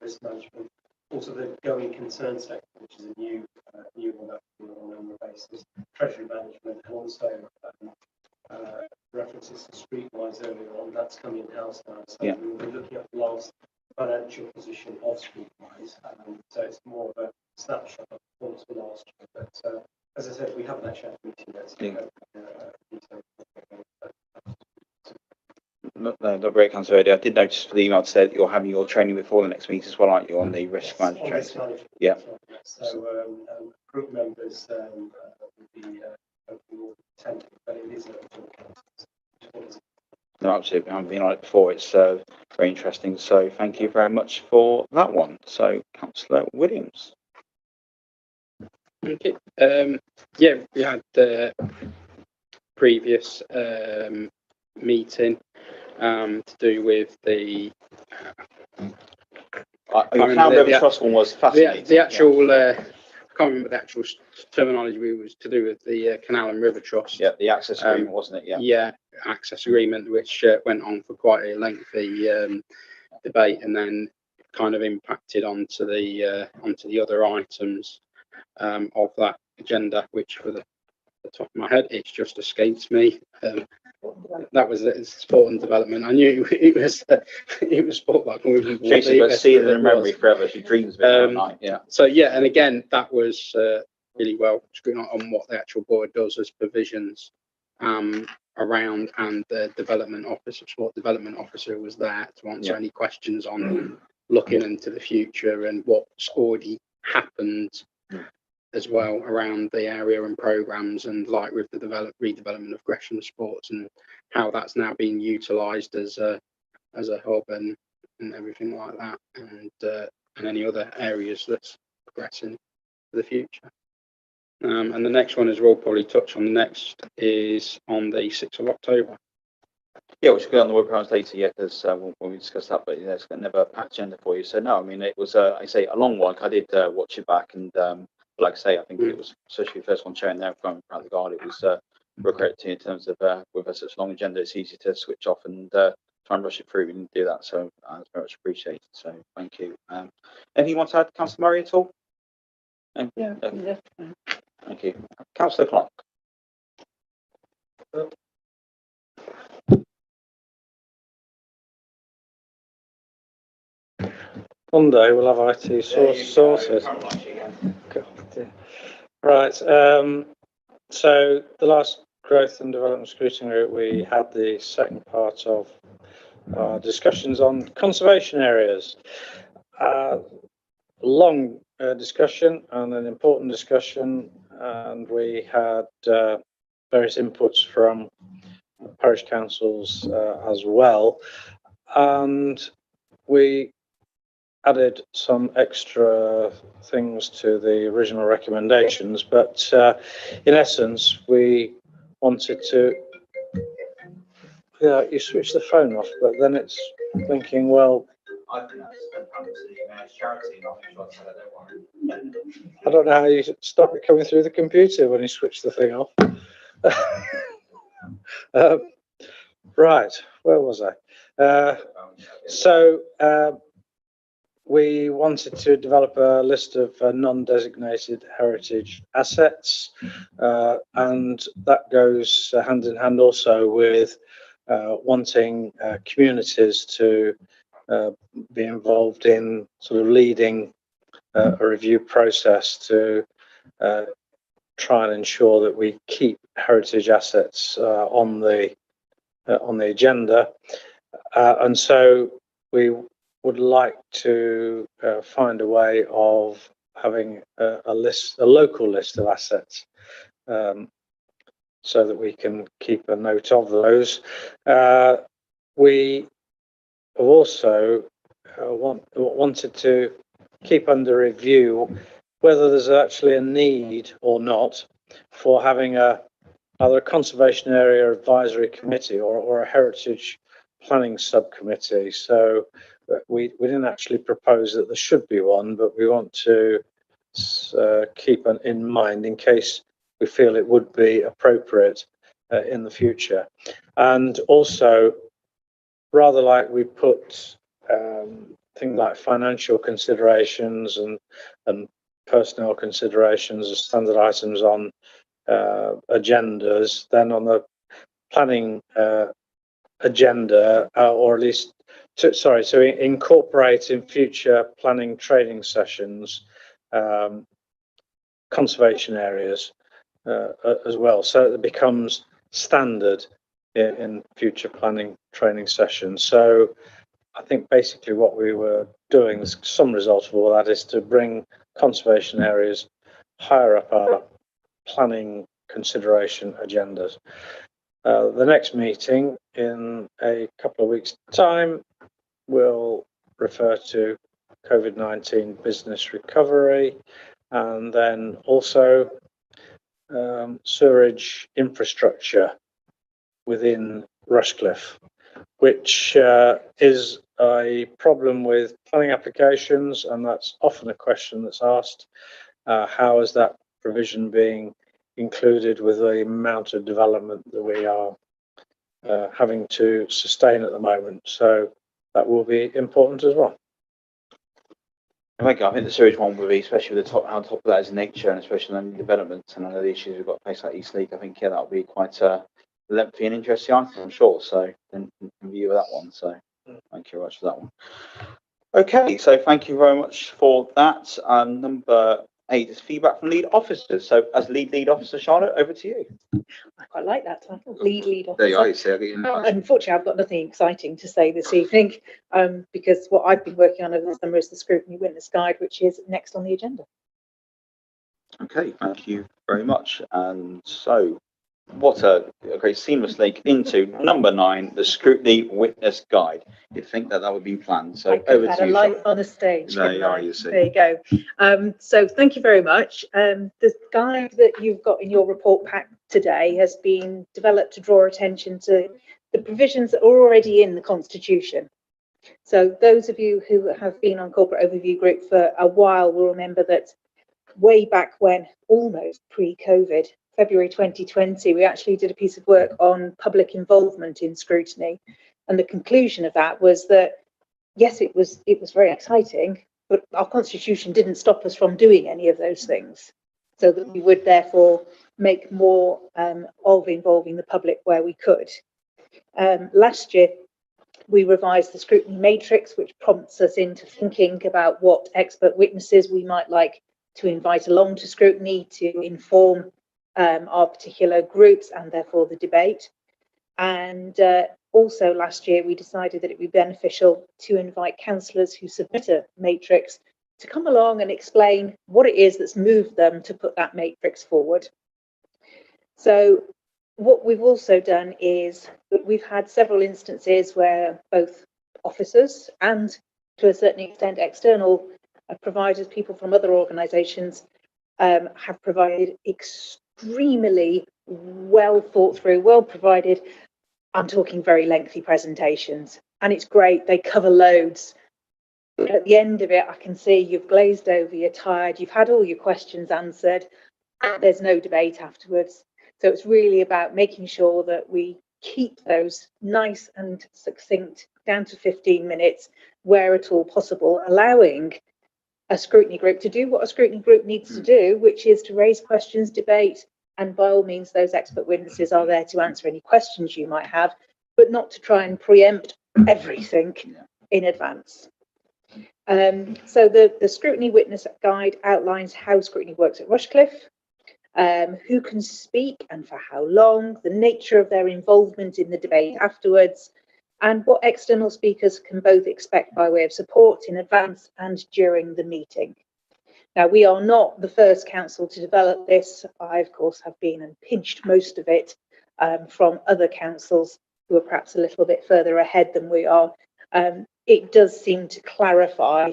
risk management, also the going concern section, which is a new one that we on an annual basis, treasury management, and also references to Streetwise earlier on. That's coming in house now, so we will be looking at the last financial position of Streetwise. So it's more of a snapshot of performance for last year. But as I said, we haven't actually had a meeting yet. Not great, Councillor Verdi. I did notice for the email to say that you're having your training before the next meeting as well, aren't you, on the risk management training? Yeah. So group members will be attending, but it is No, absolutely. I haven't been on it before. It's very interesting. So thank you very much for that one. So, Councillor Williams. Okay. Yeah, we had the previous meeting to do with the the trust one was fascinating. The actual I can't remember the actual terminology. We was to do with the Canal and River Trust. Yeah, the access agreement, wasn't it? Yeah. Yeah, access agreement, which went on for quite a lengthy debate, and then kind of impacted onto the other items of that agenda, which for the top of my head, it's just escapes me. That was sport and development. I knew it was sport, but I can't remember. She's seeing it in memory forever. She dreams of it at night. Yeah. So yeah, and again, that was really well screwed on what the actual board does as provisions around, and the development officer, sport development officer, was there to answer any questions on looking into the future and what's already happened as well around the area and programs, and like with the redevelopment of Gresham Sports and how that's now being utilised as a hub and everything like that, and any other areas that's progressing for the future. And the next one, as we'll probably touch on next, is on the 6th of October. Yeah, which will go on the workarounds later, yeah, because when we discuss that, but yeah, it's never a packed agenda for you. So no, I mean, it was, I say, a long one. I did watch it back, and like I say, I think it was, especially the first one showing there from the guard, it was real credit to you in terms of with such a long agenda, it's easy to switch off and try and rush it through and do that. So it's very much appreciated. So thank you. Anything you want to add, Councillor Murray, at all? Yeah, Thank you. Councillor Clark. One day we'll have IT sorted. God, dear. Right. So the last growth and development scrutiny group, we had the second part of our discussions on conservation areas. Long discussion and an important discussion, and we had various inputs from parish councils as well, and we added some extra things to the original recommendations, but in essence we wanted to, yeah, you switch the phone off, but then it's thinking, well, I don't know how you stop it coming through the computer when you switch the thing off. Right, where was I? We wanted to develop a list of non-designated heritage assets, and that goes hand in hand also with wanting communities to be involved in sort of leading a review process to try and ensure that we keep heritage assets on the agenda, and so we would like to find a way of having a local list of assets, so that we can keep a note of those. We have also wanted to keep under review whether there's actually a need or not for having either a conservation area advisory committee or a heritage planning subcommittee. So we didn't actually propose that there should be one, but we want to keep in mind in case we feel it would be appropriate in the future. And also, rather like we put things like financial considerations and personnel considerations as standard items on agendas, then on the planning agenda, or at least to incorporate in future planning training sessions conservation areas as well, so it becomes standard in future planning training sessions. So I think basically what we were doing, some result of all that, is to bring conservation areas higher up our planning consideration agendas. The next meeting in a couple of weeks' time will refer to COVID-19 business recovery, and then also sewerage infrastructure within Rushcliffe, which is a problem with planning applications, and that's often a question that's asked. How is that provision being included with the amount of development that we are having to sustain at the moment? So that will be important as well. Thank you. I think the series one will be, especially with how top of that is nature, and especially on development and other issues we've got faced like Eastleigh. I think that'll be quite a lengthy and interesting answer, I'm sure. So in view of that one, so thank you very much for that one. Okay, so thank you very much for that. Number 8 is feedback from lead officers. So as lead officer, Charlotte, over to you. I quite like that title, lead officer. There you are. So Unfortunately, I've got nothing exciting to say this evening, because what I've been working on over the summer is the Scrutiny Witness Guide, which is next on the agenda. Okay, thank you very much. And so, what a great seamless link into number 9, the scrutiny witness guide. You'd think that would be planned. So I could over have to had a you, light Charlotte. on a stage. There couldn't you are, I? you see. There you go. So thank you very much. The guide that you've got in your report pack today has been developed to draw attention to the provisions that are already in the Constitution. So those of you who have been on Corporate Overview Group for a while will remember that way back when, almost pre-COVID, February 2020, we actually did a piece of work on public involvement in scrutiny. And the conclusion of that was that, yes, it was very exciting, but our Constitution didn't stop us from doing any of those things. So that we would therefore make more of involving the public where we could. Last year, we revised the scrutiny matrix, which prompts us into thinking about what expert witnesses we might like to invite along to scrutiny to inform our particular groups and therefore the debate. And also last year, we decided that it would be beneficial to invite councillors who submit a matrix to come along and explain what it is that's moved them to put that matrix forward. So what we've also done is that we've had several instances where both officers and to a certain extent external providers, people from other organisations, have provided extremely well thought through, well provided, I'm talking very lengthy presentations, and it's great, they cover loads. But at the end of it, I can see you've glazed over, you're tired, you've had all your questions answered, and there's no debate afterwards. So it's really about making sure that we keep those nice and succinct down to 15 minutes where at all possible, allowing a scrutiny group to do what a scrutiny group needs to do, which is to raise questions, debate, and by all means, those expert witnesses are there to answer any questions you might have, but not to try and preempt everything in advance. So the scrutiny witness guide outlines how scrutiny works at Rushcliffe, who can speak and for how long, the nature of their involvement in the debate afterwards, and what external speakers can both expect by way of support in advance and during the meeting. Now, we are not the first council to develop this. I, of course, have been and pinched most of it from other councils who are perhaps a little bit further ahead than we are. It does seem to clarify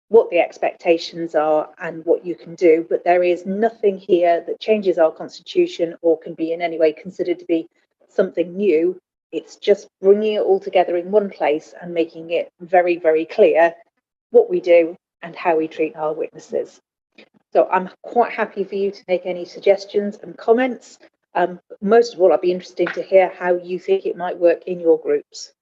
what the expectations are and what you can do, but there is nothing here that changes our constitution or can be in any way considered to be something new. It's just bringing it all together in one place and making it very, very clear what we do and how we treat our witnesses. So I'm quite happy for you to make any suggestions and comments. Most of all, I'd be interested to hear how you think it might work in your groups.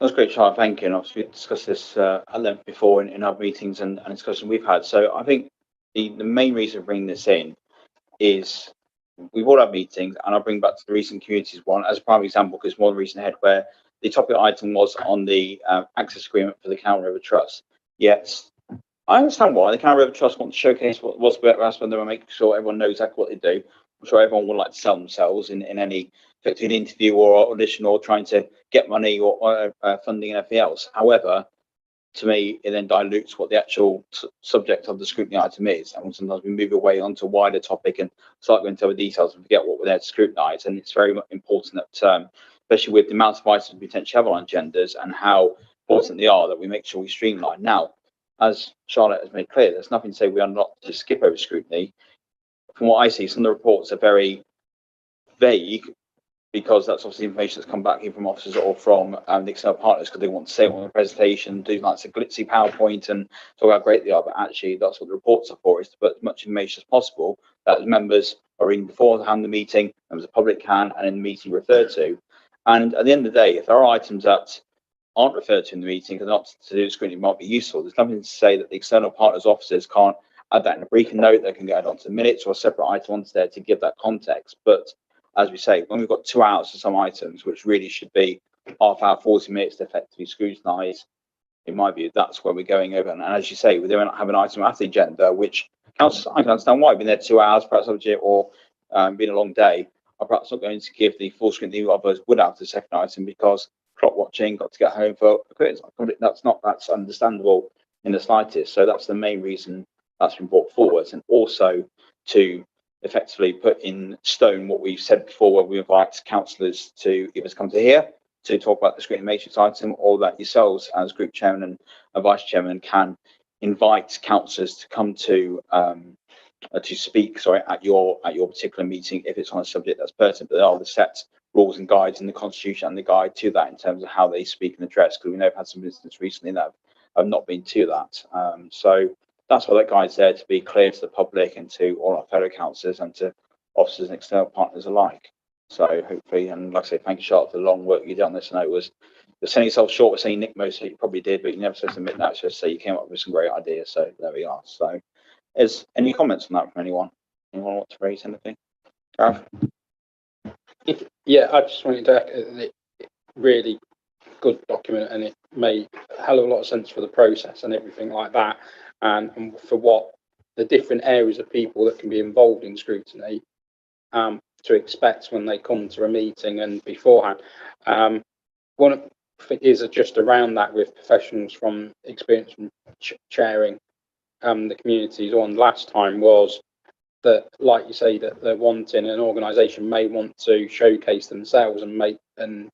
That's great, Charlotte. Thank you. And obviously, we discussed this at length before in our meetings and discussion we've had. So I think the main reason for bringing this in is we've all had meetings, and I'll bring back to the recent communities one as a prime example, because more recent ahead where the topic item was on the access agreement for the Canal River Trust. Yes, I understand why the Canal River Trust want to showcase what's better when they want to make sure everyone knows exactly what they do. I'm sure everyone would like to sell themselves in any effective interview or audition or trying to get money or funding and everything else. However, to me, it then dilutes what the actual subject of the scrutiny item is. And sometimes we move away onto a wider topic and start going into other details and forget what we're there to scrutinise. And it's very important that, especially with the amount of items we potentially have on agendas and how important they are, that we make sure we streamline. Now, as Charlotte has made clear, there's nothing to say we are not to skip over scrutiny. From what I see, some of the reports are very vague, because that's obviously information that's come back in from officers or from the external partners, because they want to say it on the presentation, do like a glitzy PowerPoint and talk how great they are, but actually that's what the reports are for, is to put as much information as possible that members are reading beforehand the meeting, members of the public can, and in the meeting referred to. And at the end of the day, if there are items that aren't referred to in the meeting and not to do scrutiny might be useful, there's nothing to say that the external partners officers can't add that in a briefing note. They can go add onto the minutes or a separate item onto there to give that context. But as we say, when we've got 2 hours for some items, which really should be half hour, 40 minutes to effectively scrutinise, in my view, that's where we're going over. And as you say, we don't have an item at the agenda, which counts. I can understand why. Been there 2 hours, perhaps legit, or been a long day. I'm perhaps not going to give the full scrutiny others would have the second item because clock watching, got to get home for a quiz. That's understandable in the slightest. So that's the main reason that's been brought forward, and also to effectively put in stone what we've said before, where we invite councillors to either come to here to talk about the screening matrix item, or that yourselves as group chairman and vice chairman can invite councillors to come to speak, at your particular meeting if it's on a subject that's pertinent. But there are the set rules and guides in the constitution and the guide to that in terms of how they speak and address, because we know we've had some instances recently that have not been to that. So that's why that guide's there, to be clear to the public and to all our fellow councillors and to officers and external partners alike. So hopefully, and like I say, thank you, Charlotte, for the long work you did on this. I know you're selling yourself short with saying Nick most, you probably did, but you never supposed to admit that. Just say you came up with some great ideas. So there we are. So, is any comments on that from anyone? Anyone want to raise anything? Gareth? Yeah, I just wanted to really good document, and it made a hell of a lot of sense for the process and everything like that, and for what the different areas of people that can be involved in scrutiny to expect when they come to a meeting and beforehand. One of the things is just around that, with professionals from experience from chairing the communities on last time, was that, like you say, that they're wanting, an organisation may want to showcase themselves and make them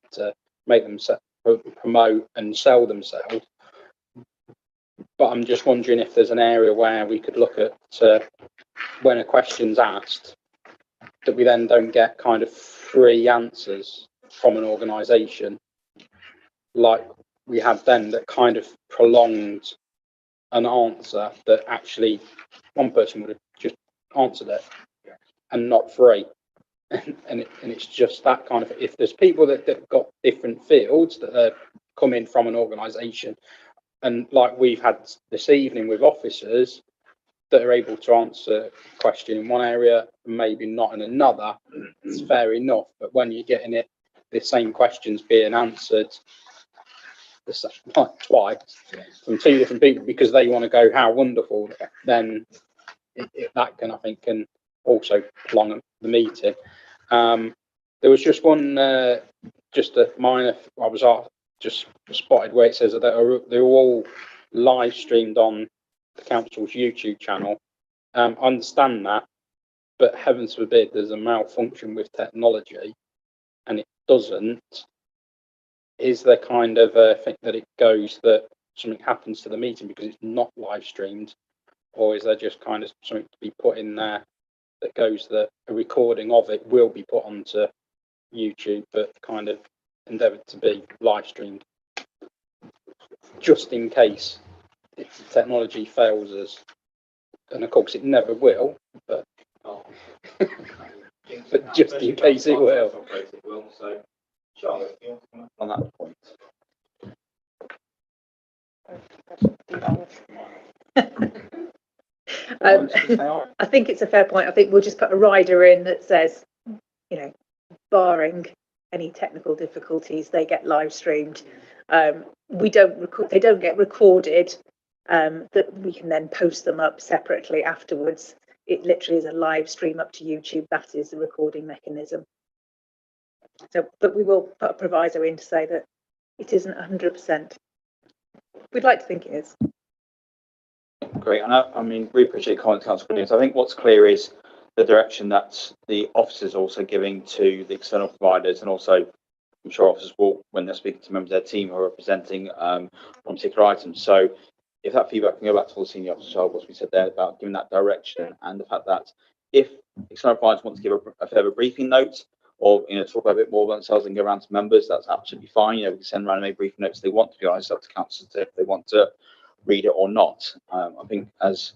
promote and sell themselves. But I'm just wondering if there's an area where we could look at when a question's asked, that we then don't get kind of free answers from an organisation like we had then, that kind of prolonged an answer that actually one person would have just answered it and not free. And it's just that kind of, if there's people that got different fields that are coming from an organisation, and like we've had this evening with officers that are able to answer a question in one area, maybe not in another, it's fair enough. But when you're getting the same questions being answered twice from two different people because they want to go how wonderful, then that can, I think, can also prolong the meeting. There was just one, just a minor, I was just spotted where it says that they're all live streamed on the council's YouTube channel. I understand that, but heavens forbid there's a malfunction with technology and it doesn't. Is there kind of a thing that it goes that something happens to the meeting because it's not live streamed, or is there just kind of something to be put in there that goes that a recording of it will be put onto YouTube, but kind of endeavoured to be live streamed, just in case if the technology fails us? And of course it never will, but but just in case it will. So, Charlotte, you want to comment on that point? I think it's a fair point. I think we'll just put a rider in that says, barring any technical difficulties, they get live streamed. They don't get recorded, that we can then post them up separately afterwards. It literally is a live stream up to YouTube. That is the recording mechanism. So, but we will put a proviso in to say that it isn't 100%. We'd like to think it is. Great. And I mean, we appreciate comments, Councillor Williams. I think what's clear is the direction that the officers are also giving to the external providers, and also I'm sure officers will, when they're speaking to members of their team who are representing on particular items. So if that feedback can go back to all the senior officers, what we said there about giving that direction, and the fact that if external providers want to give a further briefing note, or talk about a bit more about themselves and go around to members, that's absolutely fine. We can send around any briefing notes if they want, to be honest, up to councillors if they want to read it or not. I think as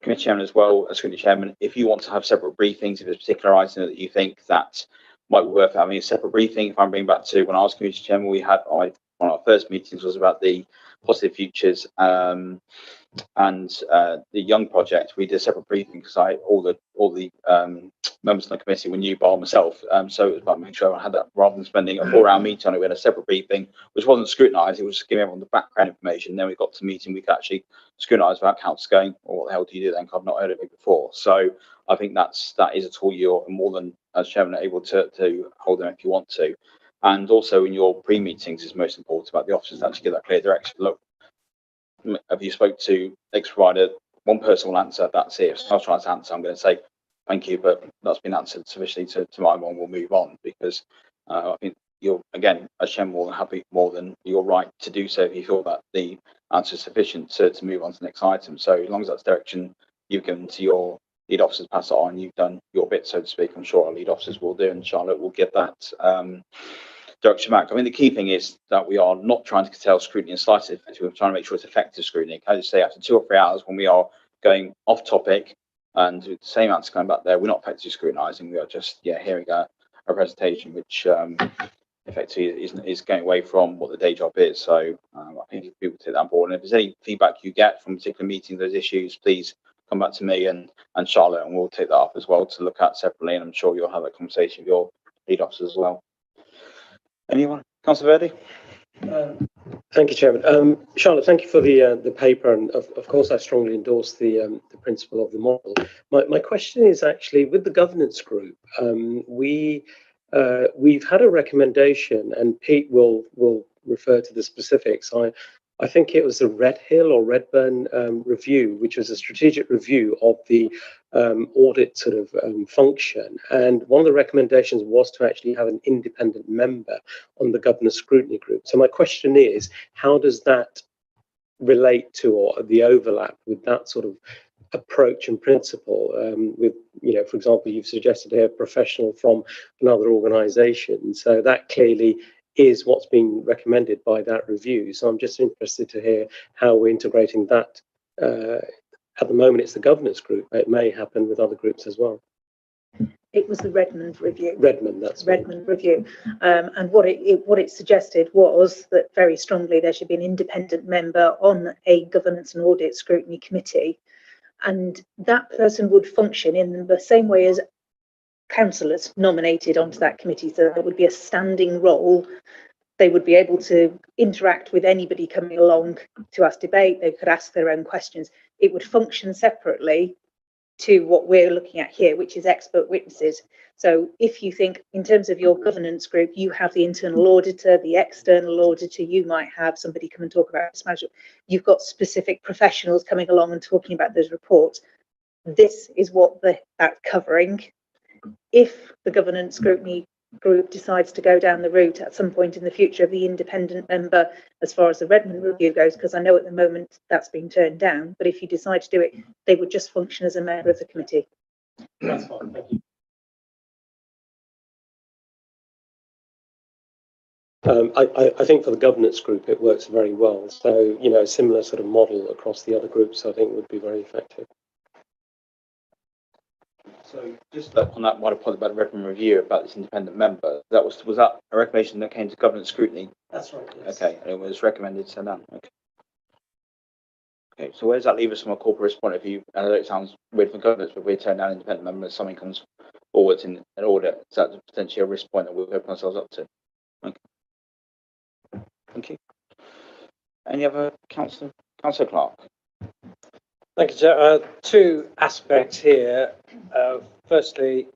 committee chairman as well as committee chairman, if you want to have separate briefings, if there's a particular item that you think that might be worth having a separate briefing, if I'm bringing back to when I was committee chairman, we had one of our first meetings was about the Positive Futures and the Young Project. We did a separate briefing because all the members of the committee were new, bar myself. So it was about making sure I had that, rather than spending a 4-hour meeting on it. We had a separate briefing, which wasn't scrutinised. It was just giving everyone the background information. Then we got to the meeting, we could actually scrutinise about council going, well, what the hell do you do then? I've not heard of it before. So I think that is a tool you're more than, as chairman, able to hold them if you want to. And also in your pre-meetings is most important about the officers to actually get that clear direction. Look, have you spoke to X provider one person will answer, that's it. If someone else tries to answer, I'm going to say thank you, but that's been answered sufficiently to my one. We'll move on, because I think you're, again, as chairman, more than happy, more than you're right to do so if you feel that the answer is sufficient to move on to the next item. So as long as that's direction you've given to your lead officers, pass it on, you've done your bit, so to speak. I'm sure our lead officers will do, and Charlotte will get that direction back. I mean, the key thing is that we are not trying to curtail scrutiny and slight it. We're trying to make sure it's effective scrutiny. Can I just say, after 2 or 3 hours, when we are going off topic and the same answer coming back there, we're not effectively scrutinising. We are just, hearing a presentation which effectively is going away from what the day job is. So I think if people take that on board, and if there's any feedback you get from a particular meeting, those issues, please come back to me and Charlotte, and we'll take that up as well to look at separately. And I'm sure you'll have that conversation with your lead officers as well. Anyone? Councillor Verdi? Thank you, Chairman. Charlotte, thank you for the paper, and of course I strongly endorse the principle of the model. My question is actually with the governance group. We've had a recommendation, and Pete will refer to the specifics. I think it was the Redhill or Redburn review, which was a strategic review of the audit sort of function. And one of the recommendations was to actually have an independent member on the governance scrutiny group. So my question is, how does that relate to, or the overlap with that sort of approach and principle with, for example, you've suggested a professional from another organisation. So that clearly is what's being recommended by that review. So I'm just interested to hear how we're integrating that. At the moment, it's the governance group, but it may happen with other groups as well. It was the Redmond review. Redmond, that's Redmond review. And what it suggested was that very strongly there should be an independent member on a governance and audit scrutiny committee. And that person would function in the same way as councillors nominated onto that committee. So there would be a standing role. They would be able to interact with anybody coming along to ask debate. They could ask their own questions. It would function separately to what we're looking at here, which is expert witnesses. So if you think in terms of your governance group, you have the internal auditor, the external auditor, you might have somebody come and talk about risk management. You've got specific professionals coming along and talking about those reports. This is what that's covering. If the governance scrutiny group decides to go down the route at some point in the future of the independent member as far as the Redmond review goes, because I know at the moment that's been turned down, but if you decide to do it, they would just function as a member of the committee. That's fine, thank you. I think for the governance group it works very well. So, a similar sort of model across the other groups I think would be very effective. So just on that one point about the Redmond review about this independent member, was that a recommendation that came to governance scrutiny? That's right. Yes. Okay, and it was recommended so down. Okay, so where does that leave us from a corporate risk point of view? I know it sounds weird for governance, but if we turn down independent members, something comes forward in an audit, is that potentially a risk point that we'll open ourselves up to? Okay. Thank you. Any other councillor Clark? Thank you, Chair. Two aspects here. Firstly,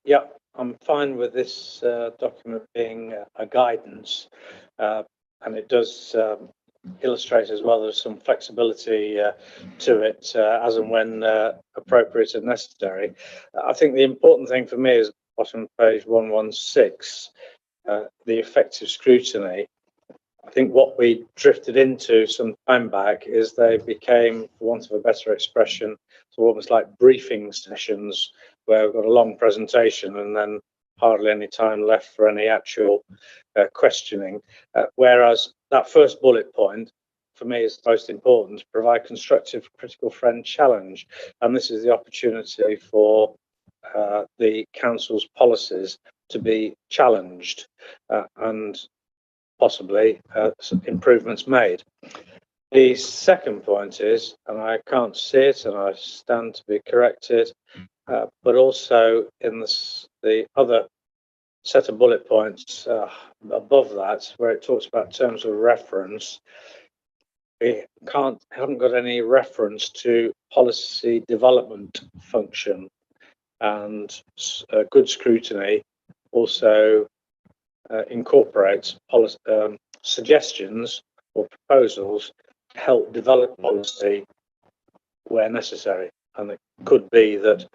I'm fine with this document being a guidance, and it does illustrate as well there's some flexibility to it as and when appropriate and necessary. I think the important thing for me is bottom of page 116, the effective scrutiny. I think what we drifted into some time back is they became, for want of a better expression, so almost like briefing sessions where we've got a long presentation and then hardly any time left for any actual questioning. Whereas that first bullet point, for me, is most important, provide constructive critical friend challenge. And this is the opportunity for the council's policies to be challenged and possibly some improvements made. The second point is, and I can't see it and I stand to be corrected, but also in the other set of bullet points above that, where it talks about terms of reference, we haven't got any reference to policy development function, and good scrutiny also incorporates suggestions or proposals to help develop policy where necessary. And it could be that,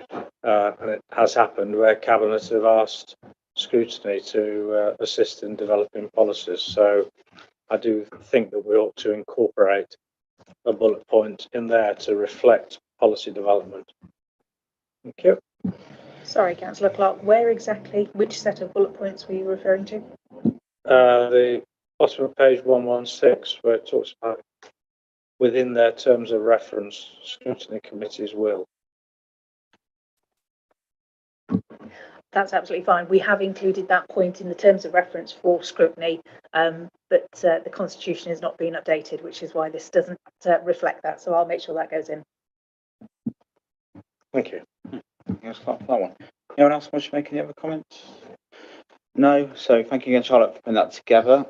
and it has happened, where Cabinet have asked scrutiny to assist in developing policies. So I do think that we ought to incorporate a bullet point in there to reflect policy development. Thank you. Sorry, Councillor Clark, where exactly, which set of bullet points were you referring to? The bottom of page 116, where it talks about within their terms of reference, scrutiny committees will. That's absolutely fine. We have included that point in the terms of reference for scrutiny, but the constitution has not been updated, which is why this doesn't reflect that. So I'll make sure that goes in. Thank you. Yes, that one. Anyone else want to make any other comments? No. So thank you again, Charlotte, for putting that together.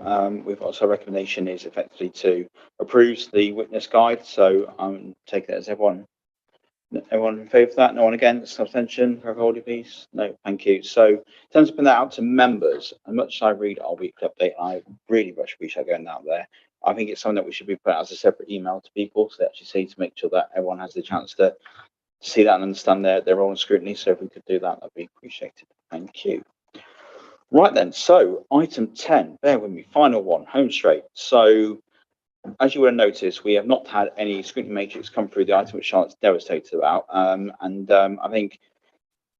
We've also a recommendation is effectively to approve the witness guide. So I'm taking it as everyone in favour of that. No one against? Abstention? Hold your peace. No. Thank you. So in terms of putting that out to members, as much as I read our weekly update, I really much appreciate going out there. I think it's something that we should be put out as a separate email to people, so they actually see, to make sure that everyone has the chance to see that and understand their role in scrutiny. So if we could do that, that'd be appreciated. Thank you. Right then, so item 10, bear with me, final one, home straight. So as you would have noticed, we have not had any scrutiny matrix come through the item which Charlotte's devastated about. I think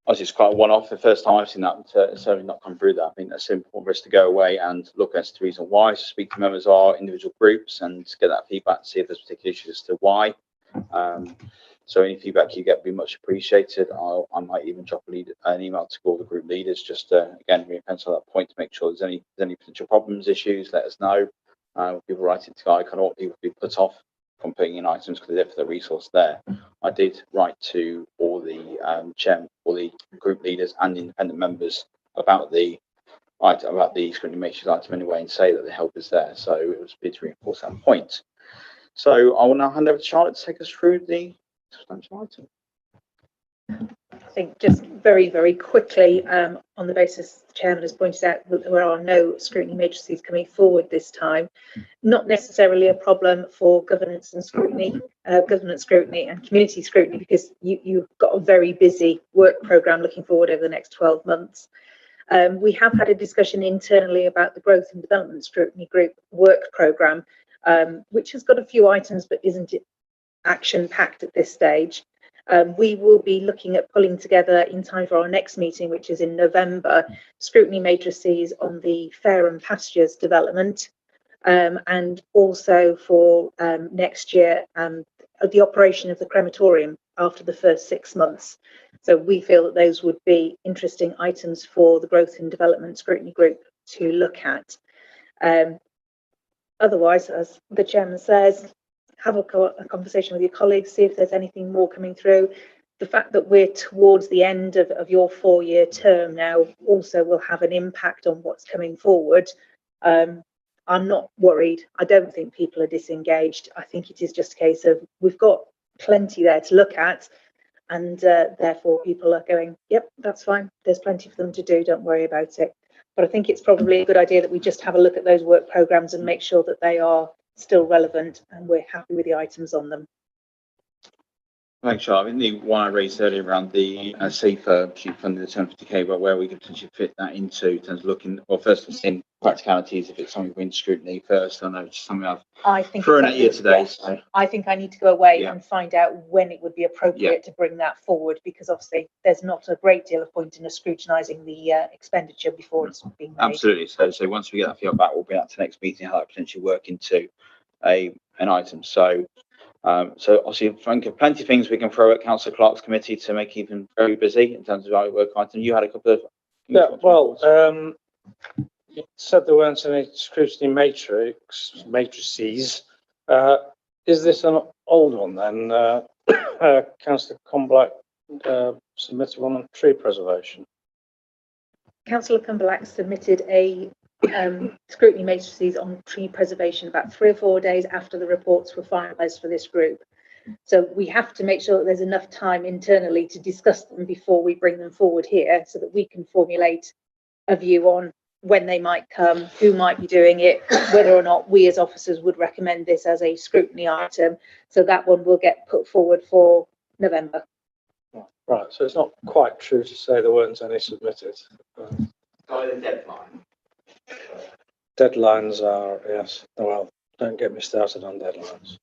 obviously it's quite a one-off. The first time I've seen that, certainly not come through that. I think that's important for us to go away and look as to the reason why, so speak to members of our individual groups and get that feedback to see if there's particular issues as to why. So any feedback you get would be much appreciated. I might even drop an email to all the group leaders, just to, again, re-pencil that point to make sure there's any potential problems, issues, let us know. People write it to I kind of want people to be put off from putting in items because they're for the resource there. I did write to all the chairman, all the group leaders and independent members about the scrutiny matrix item anyway, and say that the help is there. So it was good to reinforce that point. So I will now hand over to Charlotte to take us through the substantial item. I think just very, very quickly, on the basis the chairman has pointed out that there are no scrutiny matrices coming forward this time, not necessarily a problem for governance scrutiny and community scrutiny, because you've got a very busy work programme looking forward over the next 12 months. We have had a discussion internally about the growth and development scrutiny group work programme, which has got a few items but isn't action packed at this stage. We will be looking at pulling together in time for our next meeting, which is in November, scrutiny matrices on the Fair and Pastures development, and also for next year, the operation of the crematorium after the first 6 months. So we feel that those would be interesting items for the growth and development scrutiny group to look at. Otherwise, as the chairman says, have a conversation with your colleagues, see if there's anything more coming through. The fact that we're towards the end of your 4-year term now also will have an impact on what's coming forward. I'm not worried. I don't think people are disengaged. I think it is just a case of we've got plenty there to look at, and therefore people are going, yep, that's fine. There's plenty for them to do. Don't worry about it. But I think it's probably a good idea that we just have a look at those work programmes and make sure that they are still relevant and we're happy with the items on them. Thanks, Charlotte. I think the one I raised earlier around the safer sheet funding the term 50k, but where we could potentially fit that into in terms of looking, well, first seeing practicalities, if it's something we're in scrutiny first. I know it's something I've thrown at you today. Yes. So. I think I need to go away and find out when it would be appropriate to bring that forward, because obviously there's not a great deal of point in us scrutinising the expenditure before it's being made. Absolutely. So once we get that feedback, we'll bring that to the next meeting, how that potentially work into an item. So obviously, Frank, plenty of things we can throw at Councillor Clark's committee to make even very busy in terms of our work item. You had a couple of. Yeah, well, you said there weren't any scrutiny matrices. Is this an old one then? Councillor Comblack submitted one on tree preservation. Councillor Comblack submitted a scrutiny matrices on tree preservation about 3 or 4 days after the reports were finalised for this group. So we have to make sure that there's enough time internally to discuss them before we bring them forward here, so that we can formulate a view on when they might come, who might be doing it, whether or not we as officers would recommend this as a scrutiny item. So that one will get put forward for November. Right, so it's not quite true to say there weren't any submitted. By the deadline. Deadlines are, yes, well, don't get me started on deadlines.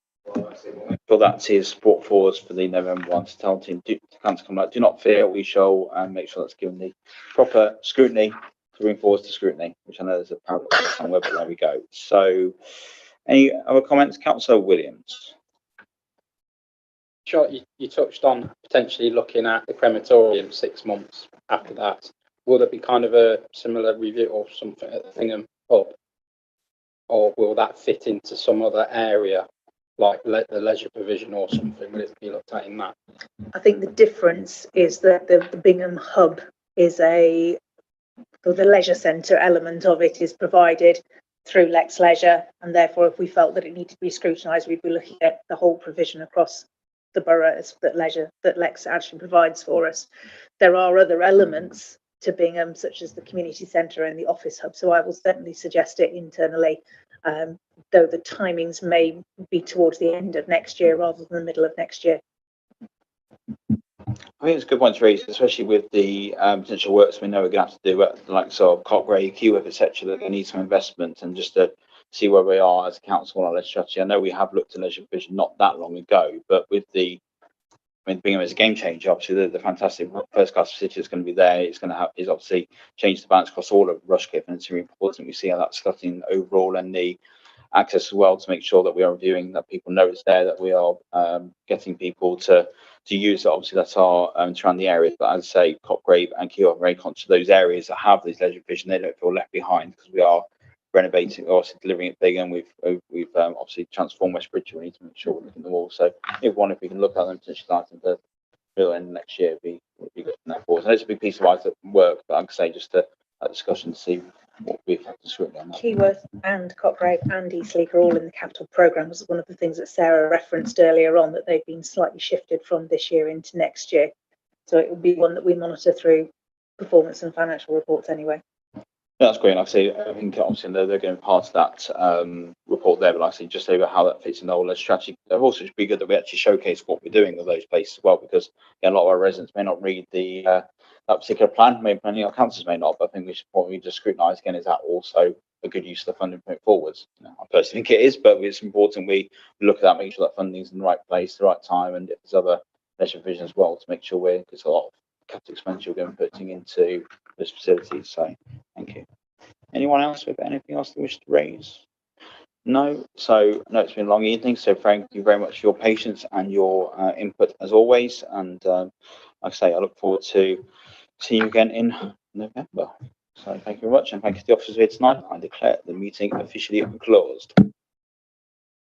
So that is brought forward for the November one to tell the team to come back. Do not fear, we shall make sure that's given the proper scrutiny to bring forward to scrutiny, which I know there's a paradox somewhere, but there we go. So, any other comments, Councillor Williams? Sure, you touched on potentially looking at the crematorium 6 months after that. Will there be kind of a similar review or something at the Thingham Hub? Or will that fit into some other area, like the leisure provision or something? Will it be looked at in that? I think the difference is that the Bingham Hub is the leisure centre element of it is provided through Lex Leisure, and therefore if we felt that it needed to be scrutinised, we'd be looking at the whole provision across the boroughs that Lex actually provides for us. There are other elements to Bingham, such as the community centre and the office hub, so I will certainly suggest it internally, though the timings may be towards the end of next year rather than the middle of next year. I think it's a good point to raise, especially with the potential works we know we're going to have to do at the likes of Cockgrave, QF, etc., that they need some investment, and just to see where we are as a council on our leisure strategy. I know we have looked at leisure provision not that long ago, but with Bingham is a game changer. Obviously, the fantastic first class facility is going to be there. It's going to is obviously change the balance across all of Rushcliffe, and it's really important we see how that's cutting overall, and the access as well, to make sure that we are reviewing, that people know it's there, that we are getting people to use it. Obviously, that's our around the areas, but as I say, Cockgrave and Kew are very conscious of those areas that have this leisure vision. They don't feel left behind, because we are renovating, obviously delivering it big, and we've obviously transformed West Bridge. We need to make sure we're looking at them all. So if we can look at them potentially starting to fill in next year, would be good from that forward. And it's a big piece of work, but like I say, just a discussion to see what we've had to scrutiny on that. Keyworth and Cockgrave and Eastleigh are all in the capital programme. Was one of the things that Sarah referenced earlier on, that they've been slightly shifted from this year into next year. So it will be one that we monitor through performance and financial reports anyway. Yeah, that's great. Like I say, I think obviously they're going to be part of that report there, but like I say, just over how that fits in the whole strategy. It also should be good that we actually showcase what we're doing with those places as well, because a lot of our residents may not read that particular plan. Maybe many of our councillors may not, but I think we should probably just scrutinise again, is that also a good use of the funding point forwards? I personally think it is, but it's important we look at that, make sure that funding is in the right place, the right time, and if there's other leisure provision as well, to make sure because a lot of capital expenditure we're going to be putting into those facilities. So thank you. Anyone else with anything else they wish to raise? No. So no, it's been a long evening, so thank you very much for your patience and your input as always, and like I say, I look forward to seeing you again in November. So thank you very much, and thank you to the officers here tonight. I declare the meeting officially closed.